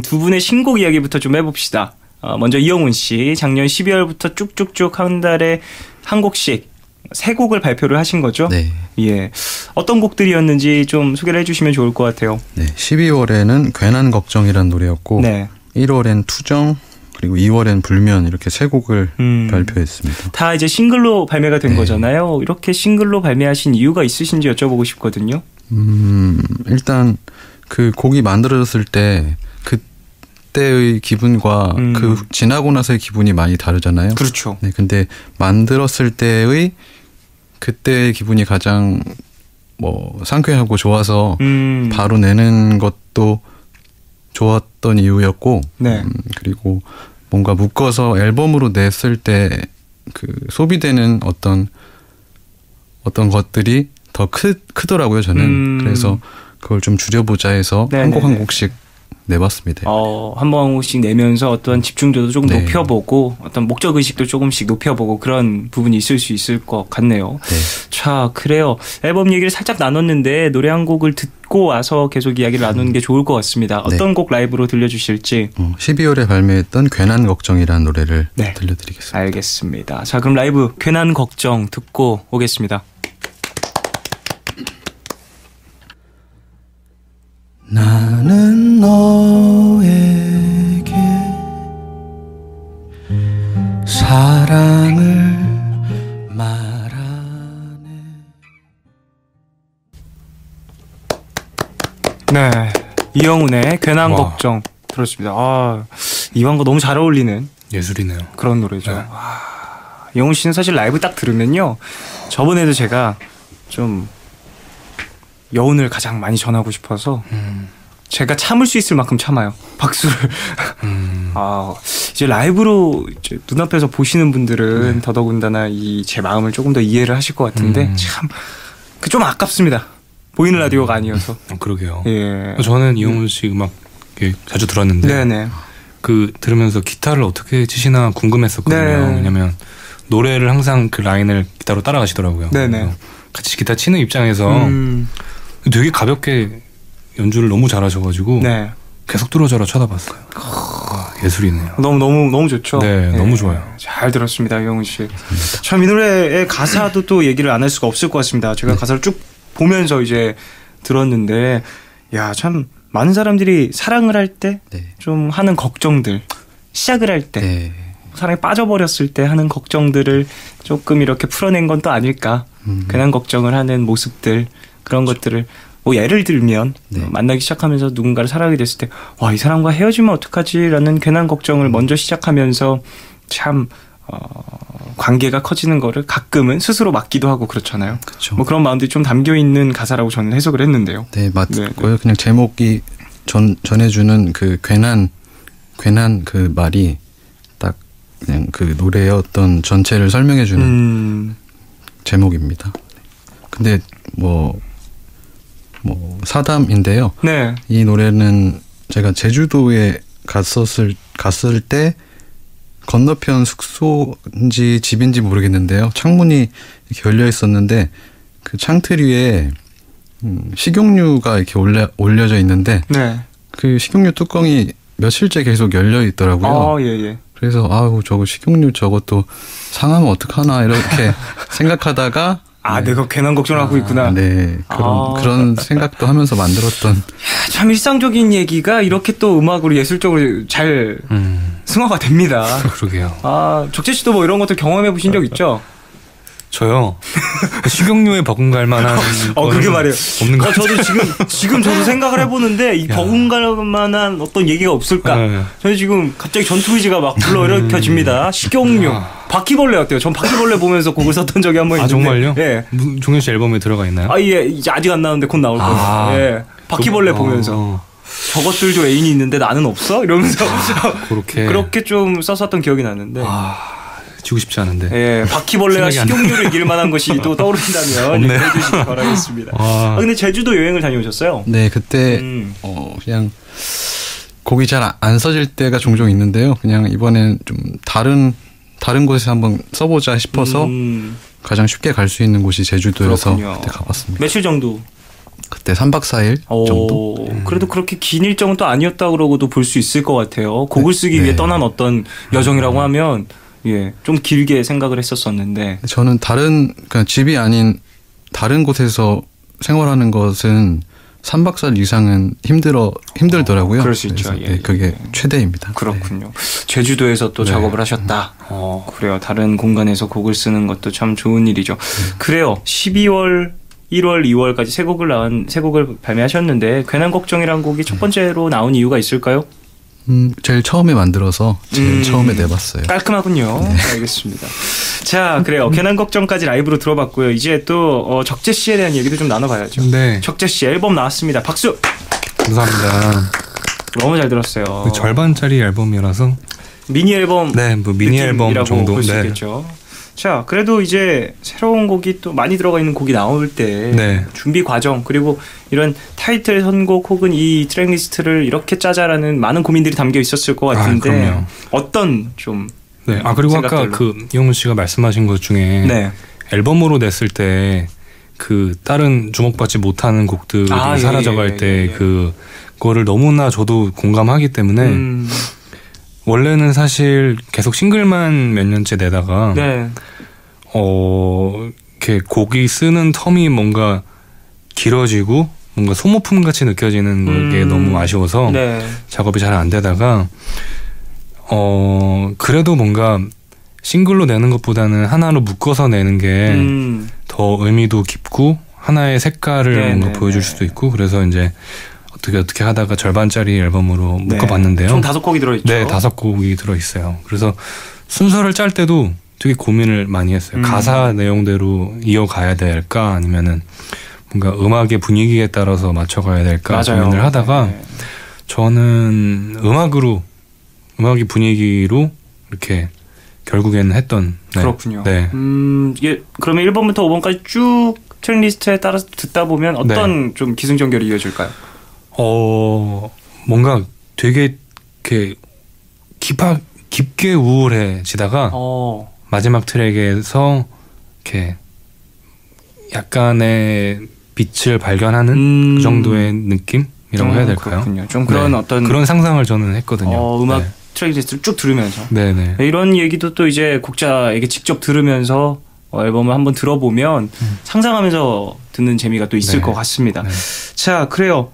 두 분의 신곡 이야기부터 좀 해봅시다. 먼저 이영훈 씨, 작년 12월부터 쭉쭉쭉 한 달에 한 곡씩 세 곡을 발표를 하신 거죠? 네. 예. 어떤 곡들이었는지 좀 소개를 해주시면 좋을 것 같아요. 네. 12월에는 괜한 걱정이라는 노래였고 네. 1월엔 투정 그리고 2월엔 불면 이렇게 세 곡을 발표했습니다. 다 이제 싱글로 발매가 된 네. 거잖아요. 이렇게 싱글로 발매하신 이유가 있으신지 여쭤보고 싶거든요. 일단 그 곡이 만들어졌을 때 그때의 기분과 그 지나고 나서의 기분이 많이 다르잖아요. 그렇죠. 네, 근데 만들었을 때의 그때의 기분이 가장 뭐 상쾌하고 좋아서 바로 내는 것도 좋았던 이유였고, 네. 그리고 뭔가 묶어서 앨범으로 냈을 때 그 소비되는 어떤 것들이 더 크더라고요, 저는. 그래서 그걸 좀 줄여보자 해서 한 곡 한 곡씩 내봤습니다. 한 번씩 내면서 어떤 집중도도 조금 네. 높여보고 어떤 목적 의식도 조금씩 높여보고 그런 부분이 있을 수 있을 것 같네요. 네. 자, 그래요. 앨범 얘기를 살짝 나눴는데 노래 한 곡을 듣고 와서 계속 이야기를 나누는 게 좋을 것 같습니다. 어떤 곡 라이브로 들려주실지. 12월에 발매했던 괜한 걱정이라는 노래를 네. 들려드리겠습니다. 알겠습니다. 자, 그럼 라이브 괜한 걱정 듣고 오겠습니다. 나는 너에게 사랑을 말하네. 네, 이영훈의 괜한 와. 걱정 들었습니다. 이왕과 너무 잘 어울리는 예술이네요. 그런 노래죠. 네. 와, 이영훈 씨는 사실 라이브 딱 들으면요, 저번에도 제가 좀 여운을 가장 많이 전하고 싶어서 제가 참을 수 있을 만큼 참아요. 박수를. 이제 라이브로 이제 눈앞에서 보시는 분들은 더더군다나 제 마음을 조금 더 이해를 하실 것 같은데 참 좀 아깝습니다. 보이는 라디오가 아니어서. 그러게요. 예. 저는 이영훈 씨 음악 자주 들었는데 네네. 그 들으면서 기타를 어떻게 치시나 궁금했었거든요. 네. 왜냐면 노래를 항상 그 라인을 기타로 따라가시더라고요. 네네. 그래서 같이 기타 치는 입장에서 되게 가볍게 연주를 너무 잘하셔가지고 네. 계속 뚫어져라 쳐다봤어요. 예술이네요. 너무 좋죠. 네, 너무 좋아요. 잘 들었습니다, 이영훈 씨. 참 이 노래의 가사도 또 얘기를 안 할 수가 없을 것 같습니다. 제가 가사를 쭉 보면서 이제 들었는데, 야, 참 많은 사람들이 사랑을 할 때 좀 하는 걱정들, 시작을 할 때, 사랑에 빠져버렸을 때 하는 걱정들을 조금 이렇게 풀어낸 건 또 아닐까. 괜한 걱정을 하는 모습들, 그런 것들을 뭐 예를 들면 만나기 시작하면서 누군가를 사랑하게 됐을 때 이 사람과 헤어지면 어떡하지 라는 괜한 걱정을 먼저 시작하면서 참 관계가 커지는 거를 가끔은 스스로 막기도 하고 그렇잖아요. 그렇죠. 뭐 그런 마음들이 좀 담겨있는 가사라고 저는 해석을 했는데요. 네, 맞고요. 그냥 제목이 전해주는 그 괜한 그 말이 딱 그냥 그 노래의 어떤 전체를 설명해주는 제목입니다. 근데 뭐 사담인데요. 네. 이 노래는 제가 제주도에 갔을 때 건너편 숙소인지 집인지 모르겠는데요. 창문이 이렇게 열려 있었는데 그 창틀 위에 식용유가 이렇게 올려져 있는데 네. 그 식용유 뚜껑이 며칠째 계속 열려 있더라고요. 예. 그래서 저거 식용유 저것도 상하면 어떡하나 이렇게 생각하다가 내가 괜한 걱정을 하고 있구나. 네, 그런 생각도 하면서 만들었던. 참 일상적인 얘기가 이렇게 또 음악으로 예술적으로 잘 승화가 됩니다. 그러게요. 적재 씨도 뭐 이런 것도 경험해 보신 적 있죠? 저요. 식용유에 버금갈 만한 그게 말이에요. 없는 것 같아요. 저도 지금 저도 생각을 해보는데 이 버금갈 만한 어떤 얘기가 없을까? 저는 지금 갑자기 전투 의지가 막 불러일으켜집니다. 식용유, 바퀴벌레 어때요? 전 바퀴벌레 보면서 곡을 썼던 적이 한 번 있는데. 정말요? 예. 종현 씨 앨범에 들어가 있나요? 예. 이제 아직 안 나오는데 곧 나올 거예요. 예. 바퀴벌레 보면서. 저것들도 애인이 있는데 나는 없어? 이러면서 그렇게 좀 썼었던 기억이 나는데. 지고 싶지 않은데. 예, 바퀴벌레와 식용유를 이길 만한 것이 또 떠오른다면 해주시기 바라겠습니다. 근데 제주도 여행을 다녀오셨어요? 네, 그때 그냥 곡이 잘 안 써질 때가 종종 있는데요. 그냥 이번엔 좀 다른 곳에서 한번 써보자 싶어서 가장 쉽게 갈 수 있는 곳이 제주도여서 그때 가봤습니다. 며칠 정도? 그때 3박 4일 정도. 그래도 그렇게 긴 일정은 또 아니었다 그러고도 볼 수 있을 것 같아요. 곡을 쓰기 위해 떠난 어떤 여정이라고 하면 좀 길게 생각을 했었었는데. 저는 그러니까 집이 아닌 다른 곳에서 생활하는 것은 3박 4일 이상은 힘들더라고요. 그럴 수 있죠. 그게 최대입니다. 그렇군요. 제주도에서 또 작업을 하셨다. 그래요. 다른 공간에서 곡을 쓰는 것도 참 좋은 일이죠. 그래요. 12월, 1월, 2월까지 세 곡을 발매하셨는데 괜한 걱정이란 곡이 첫 번째로 나온 이유가 있을까요? 제일 처음에 만들어서 제일 처음에 내봤어요. 깔끔하군요. 네. 알겠습니다. 자, 그래요. 괜한 걱정까지 라이브로 들어봤고요. 이제 또 적재 씨에 대한 얘기도 좀 나눠봐야죠. 네. 적재 씨 앨범 나왔습니다. 박수. 감사합니다. 너무 잘 들었어요. 절반짜리 앨범이라서 미니 앨범. 네, 뭐 미니 앨범 정도. 볼 수 있겠죠. 자, 그래도 이제 새로운 곡이 또 많이 들어가 있는 곡이 나올 때 네. 준비 과정 그리고 이런 타이틀 선곡 혹은 이 트랙 리스트를 이렇게 짜자라는 많은 고민들이 담겨 있었을 것 같은데 그럼요. 어떤 좀 네. 그리고 아까 생각들로. 그 이용훈 씨가 말씀하신 것 중에 네. 앨범으로 냈을 때 그 다른 주목받지 못하는 곡들이 예, 사라져갈 예, 때 예, 예. 그거를 너무나 저도 공감하기 때문에 원래는 사실 계속 싱글만 몇 년째 내다가 네. 이렇게 곡이 쓰는 텀이 뭔가 길어지고 뭔가 소모품 같이 느껴지는 게 너무 아쉬워서 네. 작업이 잘 안 되다가 그래도 뭔가 싱글로 내는 것보다는 하나로 묶어서 내는 게 더 의미도 깊고 하나의 색깔을 네, 뭔가 네, 보여줄 네. 수도 있고 그래서 이제 어떻게 하다가 절반짜리 앨범으로 네. 묶어봤는데요. 총 5곡이 들어있죠. 네, 5곡이 들어있어요. 그래서 순서를 짤 때도 되게 고민을 많이 했어요. 가사 내용대로 이어가야 될까 아니면은 뭔가 음악의 분위기에 따라서 맞춰가야 될까 맞아요. 고민을 하다가 네. 저는 음악의 분위기로 이렇게 결국에는 했던 네. 그렇군요. 네. 이게 그러면 1번부터 5번까지 쭉 트랙 리스트에 따라서 듣다 보면 어떤 좀 기승전결이 이어질까요? 뭔가 되게 이렇게 깊게 우울해지다가 마지막 트랙에서 이렇게 약간의 빛을 발견하는 그 정도의 느낌이라고 해야 될까요? 그렇군요. 좀 그런 네. 어떤 그런 상상을 저는 했거든요. 음악 네. 트랙 리스트를 쭉 들으면서 네네. 이런 얘기도 또 이제 곡자에게 직접 들으면서 앨범을 한번 들어보면 상상하면서 듣는 재미가 또 있을 네. 것 같습니다. 네. 자, 그래요.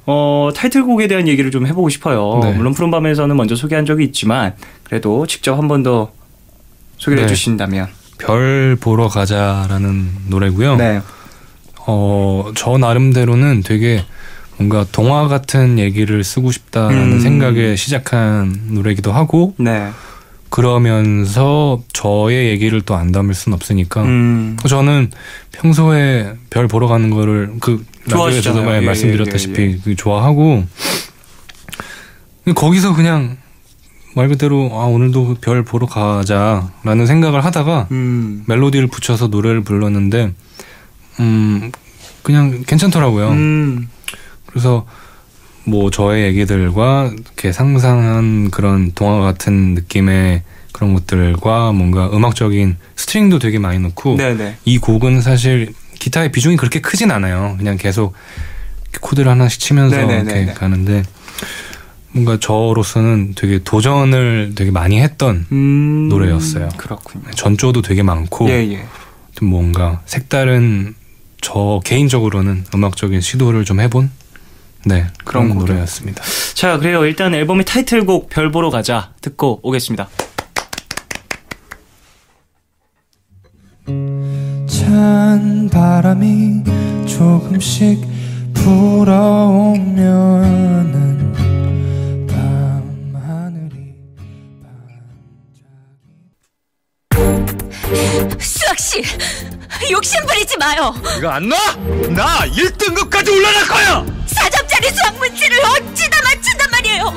타이틀곡에 대한 얘기를 좀 해보고 싶어요. 네. 물론 푸른밤에서는 먼저 소개한 적이 있지만 그래도 직접 한 번 더 소개해 네. 주신다면. 별 보러 가자라는 노래고요. 네. 저 나름대로는 되게 뭔가 동화 같은 얘기를 쓰고 싶다라는 생각에 시작한 노래이기도 하고 네. 그러면서 저의 얘기를 또 안 담을 순 없으니까 저는 평소에 별 보러 가는 거를 라디오에서도 좋아하시잖아요. 말씀드렸다시피 좋아하고 거기서 그냥 말 그대로 오늘도 별 보러 가자라는 생각을 하다가 멜로디를 붙여서 노래를 불렀는데 그냥 괜찮더라고요. 그래서 뭐 저의 얘기들과 이렇게 상상한 그런 동화 같은 느낌의 그런 것들과 뭔가 음악적인 스트링도 되게 많이 넣고 네네. 이 곡은 사실 기타의 비중이 그렇게 크진 않아요. 그냥 계속 코드를 하나씩 치면서 네네네네. 이렇게 가는데 뭔가 저로서는 되게 도전을 되게 많이 했던 노래였어요. 그렇군요. 전조도 되게 많고 예. 좀 뭔가 색다른 저 개인적으로는 음악적인 시도를 좀 해본 그런 곡이요. 노래였습니다. 자, 그래요. 일단 앨범의 타이틀곡 별 보러 가자 듣고 오겠습니다. 찬 바람이 조금씩 불어오면은 밤하늘이 수학씨, 욕심 부리지 마요. 이거 안 놔? 나 1등급까지 올라갈 거야! 4점짜리 수학 문제를 어찌다 맞춘단 말이에요.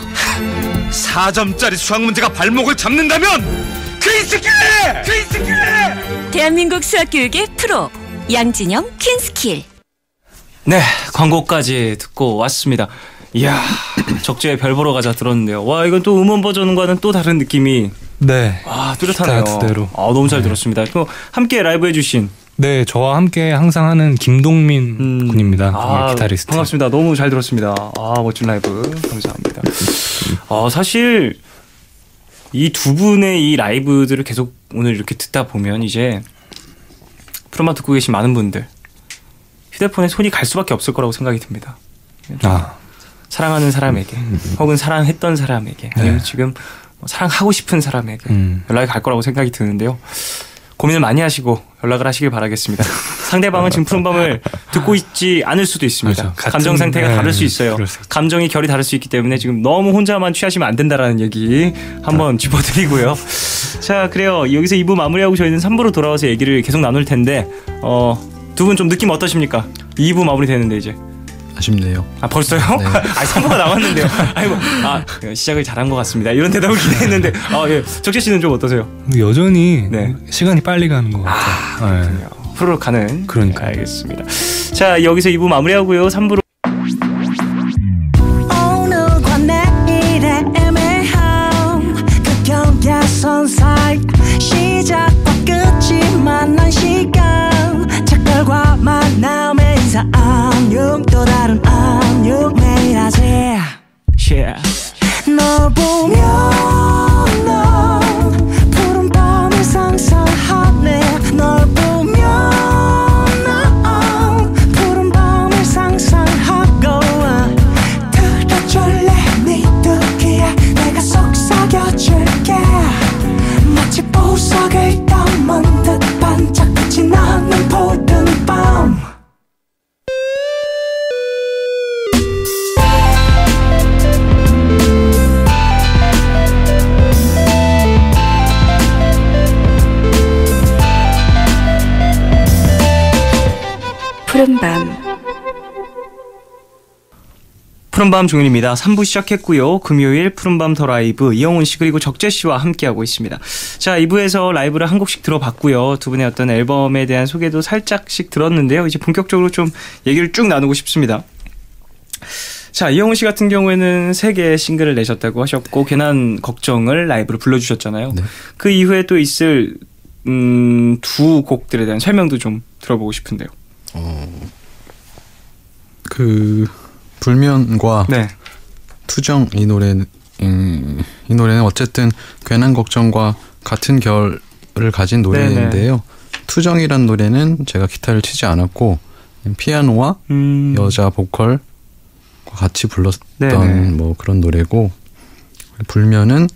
4점짜리 수학 문제가 발목을 잡는다면 퀸스킬해! 대한민국 수학 교육의 프로 양진영 퀸스킬. 네, 광고까지 듣고 왔습니다. 이야, 적재의 별 보러 가자 들었는데요. 와, 이건 또 음원 버전과는 또 다른 느낌이 네. 뚜렷하네요. 기타 그대로. 너무 잘 들었습니다. 또 함께 라이브 해주신 네, 저와 함께 항상 하는 김동민 군입니다. 기타리스트. 반갑습니다. 너무 잘 들었습니다. 멋진 라이브 감사합니다. 사실 이 두 분의 이 라이브들을 계속 오늘 이렇게 듣다 보면 이제 프로마 듣고 계신 많은 분들 휴대폰에 손이 갈 수밖에 없을 거라고 생각이 듭니다. 사랑하는 사람에게 혹은 사랑했던 사람에게 아니면 지금 사랑하고 싶은 사람에게 연락이 갈 거라고 생각이 드는데요. 고민을 많이 하시고 연락을 하시길 바라겠습니다. 상대방은 지금 푸른밤을 듣고 있지 않을 수도 있습니다. 그렇죠. 감정 상태가 다를 수 있어요. 그럴 수 있죠. 감정의 결이 다를 수 있기 때문에 지금 너무 혼자만 취하시면 안 된다라는 얘기 한번 짚어드리고요. 자, 그래요. 여기서 2부 마무리하고 저희는 3부로 돌아와서 얘기를 계속 나눌 텐데 두 분 좀 느낌 어떠십니까? 2부 마무리 되는데 이제 아쉽네요. 아 벌써요? 네. 아 3부가 남았는데요. 아이고 시작을 잘한 것 같습니다. 이런 대답을 기대했는데 예. 적재 씨는 좀 어떠세요? 여전히 네. 시간이 빨리 가는 것 같아요. 네. 후루룩 가는. 그러니까. 알겠습니다. 자 여기서 2부 마무리하고요. 3부로 오늘과 내일의 애매함 그 경계선 사이 시작과 끝이 만난 시간 작별과 만남의 인사 안녕 또 다른 안녕 매일 하지 널 보면 넌 푸른 밤을 상상하네 널 보면 넌 푸른 밤을 상상하고 들어줄래 네 듣기에 내가 속삭여줄게 마치 보석을 담은 듯 반짝빛이 나는 푸른 밤 푸른밤 푸른밤 종현입니다. 3부 시작했고요. 금요일 푸른밤 더 라이브 이영훈 씨 그리고 적재 씨와 함께하고 있습니다. 자 2부에서 라이브를 한 곡씩 들어봤고요. 두 분의 어떤 앨범에 대한 소개도 살짝씩 들었는데요. 이제 본격적으로 좀 얘기를 쭉 나누고 싶습니다. 자 이영훈 씨 같은 경우에는 3개의 싱글을 내셨다고 하셨고 괜한 걱정을 라이브로 불러주셨잖아요. 네. 그 이후에 또 있을 두 곡들에 대한 설명도 좀 들어보고 싶은데요. 그 불면과 네. 투정 이 노래는 어쨌든 괜한 걱정과 같은 결을 가진 노래인데요. 투정이란 노래는 제가 기타를 치지 않았고 피아노와 여자 보컬과 같이 불렀던 네네. 뭐 그런 노래고 불면은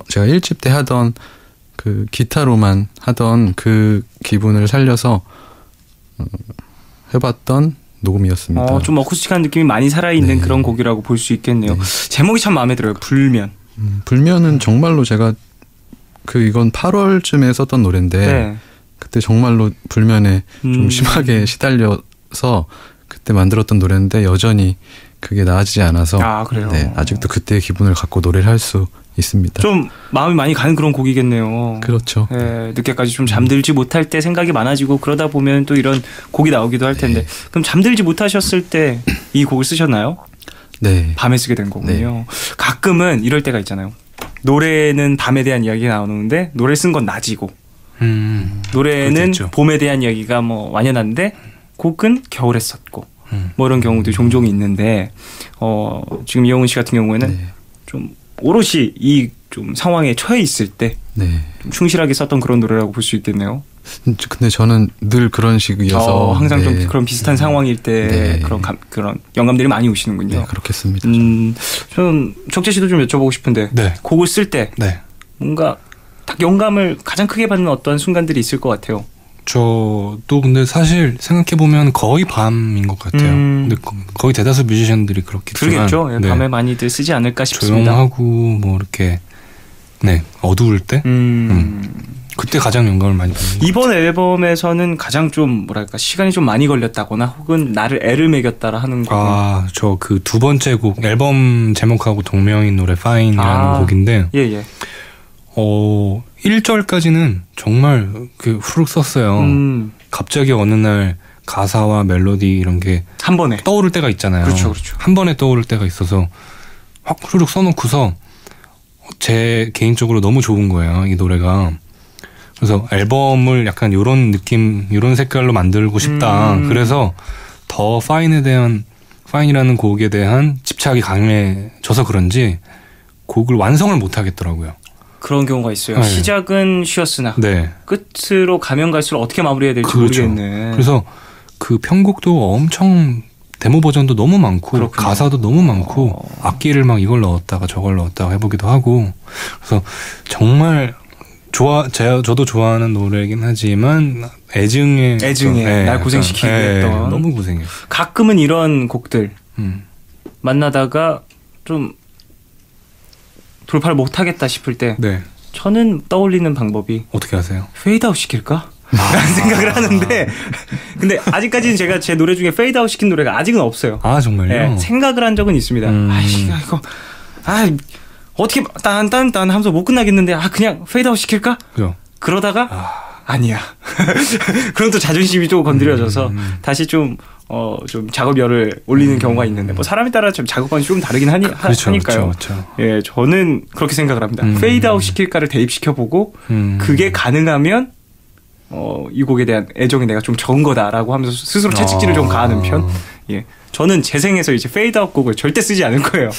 제가 1집 때 하던 그 기타로만 하던 그 기분을 살려서 해봤던 녹음이었습니다. 좀 어쿠스틱한 느낌이 많이 살아있는 네. 그런 곡이라고 볼 수 있겠네요. 네. 제목이 참 마음에 들어요. 불면. 불면은 정말로 제가 이건 8월쯤에 썼던 노래인데 네. 그때 정말로 불면에 좀 심하게 시달려서 그때 만들었던 노래인데 여전히 그게 나아지지 않아서 그래요? 네, 아직도 그때의 기분을 갖고 노래를 할 수 있습니다. 좀 마음이 많이 가는 그런 곡이겠네요. 그렇죠. 네, 늦게까지 좀 잠들지 못할 때 생각이 많아지고 그러다 보면 또 이런 곡이 나오기도 할 텐데 그럼 잠들지 못하셨을 때 이 곡을 쓰셨나요? 네. 밤에 쓰게 된 거군요. 가끔은 이럴 때가 있잖아요. 노래는 밤에 대한 이야기가 나오는데 노래 쓴 건 낮이고 노래는 그렇겠죠. 봄에 대한 이야기가 뭐 완연한데 곡은 겨울에 썼고 뭐 이런 경우도 종종 있는데 지금 이영훈 씨 같은 경우에는 네. 좀 오롯이 이 좀 상황에 처해 있을 때 네. 좀 충실하게 썼던 그런 노래라고 볼 수 있겠네요. 근데 저는 늘 그런 식이어서 항상 네. 좀 그런 비슷한 상황일 때 네. 그런 영감들이 많이 오시는군요. 네, 그렇겠습니다. 좀 적재 씨도 좀 여쭤보고 싶은데 네. 곡을 쓸 때 네. 뭔가 딱 영감을 가장 크게 받는 어떤 순간들이 있을 것 같아요. 저도 근데 사실 생각해보면 거의 밤인 것 같아요. 근데 거의 대다수 뮤지션들이 그렇겠지만 그러겠죠. 예, 밤에 많이들 쓰지 않을까 싶습니다. 조용하고 뭐 이렇게 어두울 때 그때 가장 영감을 많이 받는 것 이번 앨범에서는 가장 좀 뭐랄까 시간이 좀 많이 걸렸다거나 혹은 나를 애를 먹였다라 하는 곡은 저 그 두 번째 곡 앨범 제목하고 동명인 노래 Fine이라는 곡인데 예예. 1절까지는 정말 그 후룩 썼어요. 갑자기 어느 날 가사와 멜로디 이런 게 한 번에 떠오를 때가 있잖아요. 그렇죠, 그렇죠. 한 번에 떠오를 때가 있어서 확 후룩 써놓고서 제 개인적으로 너무 좋은 거예요, 이 노래가. 그래서 앨범을 약간 요런 느낌, 요런 색깔로 만들고 싶다. 그래서 더 파인이라는 곡에 대한 집착이 강해져서 그런지 곡을 완성을 못 하겠더라고요. 그런 경우가 있어요. 네. 시작은 쉬었으나 네. 끝으로 가면 갈수록 어떻게 마무리해야 될지 그렇죠. 모르겠네. 그래서 그 편곡도 엄청 데모 버전도 너무 많고 그렇군요. 가사도 너무 많고 악기를 막 이걸 넣었다가 저걸 넣었다가 해보기도 하고 그래서 정말 저도 좋아하는 노래이긴 하지만 애증에 날 고생시키게 했던 너무 고생해요. 가끔은 이런 곡들 만나다가 좀 돌파를 못하겠다 싶을 때 네. 저는 떠올리는 방법이 어떻게 하세요? 페이드아웃 시킬까? 라는 생각을 하는데 근데 아직까지는 제가 제 노래 중에 페이드아웃 시킨 노래가 아직은 없어요. 아 정말요? 네, 생각을 한 적은 있습니다. 아이씨 이거 어떻게 딴딴딴 하면서 못 끝나겠는데 그냥 페이드아웃 시킬까? 그죠. 그러다가 아니야. 그럼 또 자존심이 좀 건드려져서 다시 좀 작업열을 올리는 경우가 있는데 뭐 사람에 따라 좀 작업관이 좀 다르긴 그렇죠, 하니까요. 그렇죠. 예, 저는 그렇게 생각을 합니다. 페이드아웃 시킬까를 대입시켜보고 그게 가능하면 이 곡에 대한 애정이 내가 좀 적은 거다라고 하면서 스스로 채찍질을 좀 가하는 편. 예, 저는 재생해서 이제 페이드아웃 곡을 절대 쓰지 않을 거예요.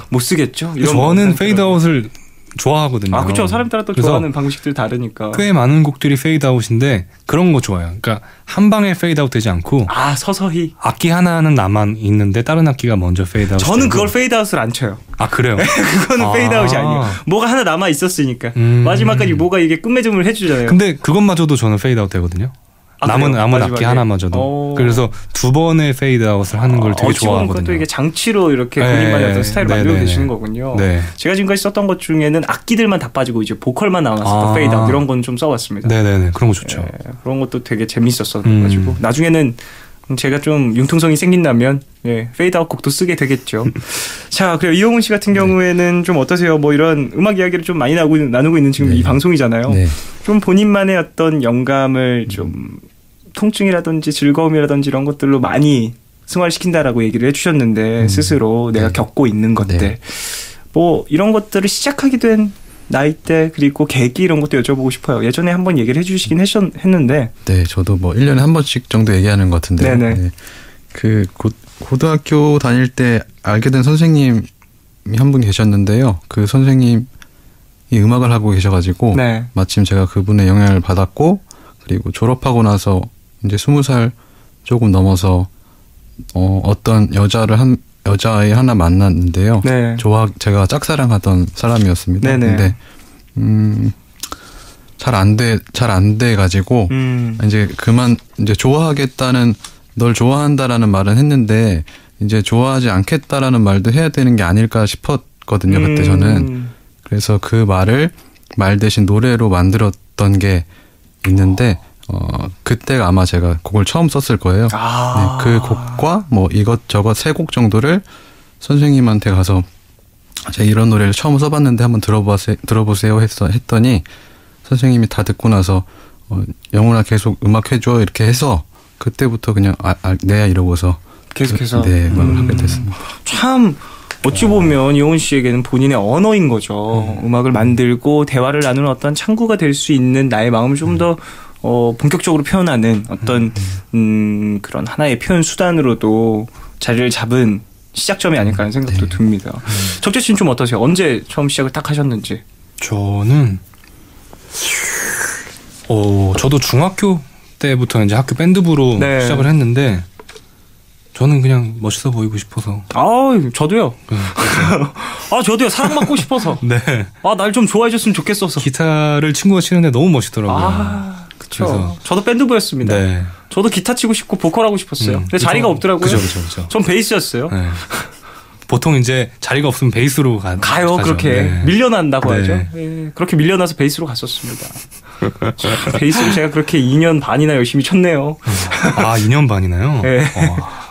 못 쓰겠죠. 저는 페이드아웃을 좋아하거든요. 그렇죠. 사람 따라 또 좋아하는 방식들이 다르니까. 꽤 많은 곡들이 페이드아웃인데 그런 거 좋아요. 그러니까 한 방에 페이드아웃 되지 않고 서서히 악기 하나는 나만 있는데 다른 악기가 먼저 페이드아웃. 저는 그걸 페이드아웃을 안 쳐요. 그래요? 그거는 페이드아웃이 아니에요. 뭐가 하나 남아 있었으니까 마지막까지 뭐가 이게 끝맺음을 해주잖아요. 근데 그것마저도 저는 페이드아웃 되거든요. 남은 악기 하나마저도. 그래서 두 번의 페이드아웃을 하는 걸 되게 좋아하거든요. 그것도 이게 장치로 이렇게 본인만의 어떤 스타일을 만들고 계시는 거군요. 네. 제가 지금까지 썼던 것 중에는 악기들만 다 빠지고 이제 보컬만 남았었던 페이드아웃 이런 건 좀 써봤습니다. 네네네. 그런 거 좋죠. 그런 것도 되게 재밌었어가지고 나중에는 제가 좀 융통성이 생긴다면 페이드아웃 곡도 쓰게 되겠죠. 자, 그리고 이용훈 씨 같은 경우에는 좀 어떠세요? 뭐 이런 음악 이야기를 좀 많이 나누고 있는 지금 이 방송이잖아요. 네. 좀 본인만의 어떤 영감을 좀 통증이라든지 즐거움이라든지 이런 것들로 많이 승화시킨다라고 얘기를 해주셨는데 스스로 내가 겪고 있는 것들 뭐 이런 것들을 시작하게 된 나이대 그리고 계기 이런 것도 여쭤보고 싶어요. 예전에 한번 얘기를 해주시긴 했는데 네, 저도 뭐 1년에 한 번씩 정도 얘기하는 것 같은데 네. 그 고등학교 다닐 때 알게 된 선생님이 한 분 계셨는데요. 그 선생님이 음악을 하고 계셔가지고 마침 제가 그분의 영향을 받았고 그리고 졸업하고 나서 이제 20살 조금 넘어서 어떤 여자아이 하나 만났는데요. 제가 짝사랑하던 사람이었습니다. 근데 잘 안 돼 가지고 이제 이제 좋아하겠다는 널 좋아한다라는 말은 했는데 이제 좋아하지 않겠다라는 말도 해야 되는 게 아닐까 싶었거든요. 그때 저는. 그래서 그 말 대신 노래로 만들었던 게 있는데 그때가 아마 제가 곡을 처음 썼을 거예요. 그 곡과 뭐 이것저것 3곡 정도를 선생님한테 가서 제가 이런 노래를 처음 써봤는데 한번 들어보세요 했더니 선생님이 다 듣고 나서 영훈아 계속 음악 해줘 이렇게 해서 그때부터 그냥 네 이러고서 계속해서 음악을 하게 됐습니다. 참 어찌 보면 이용훈 씨에게는 본인의 언어인 거죠. 음악을 만들고 대화를 나누는 어떤 창구가 될 수 있는 나의 마음을 좀 더 본격적으로 표현하는 어떤 그런 하나의 표현 수단으로도 자리를 잡은 시작점이 아닐까 하는 생각도 듭니다. 적재 씨는 좀 어떠세요? 언제 처음 시작을 딱 하셨는지? 저는 저도 중학교 때부터 이제 학교 밴드부로 시작을 했는데 저는 그냥 멋있어 보이고 싶어서. 저도요. 저도요. 사랑받고 싶어서. 날 좀 좋아해줬으면 좋겠어서. 기타를 친구가 치는데 너무 멋있더라고요. 그렇죠. 저도 밴드부였습니다. 저도 기타 치고 싶고 보컬하고 싶었어요. 근데 자리가 없더라고요. 그죠. 전 베이스였어요. 보통 이제 자리가 없으면 베이스로 가요. 그렇게 밀려난다고 하죠. 그렇게 밀려나서 베이스로 갔었습니다. 베이스를 제가 그렇게 2년 반이나 열심히 쳤네요. 2년 반이나요?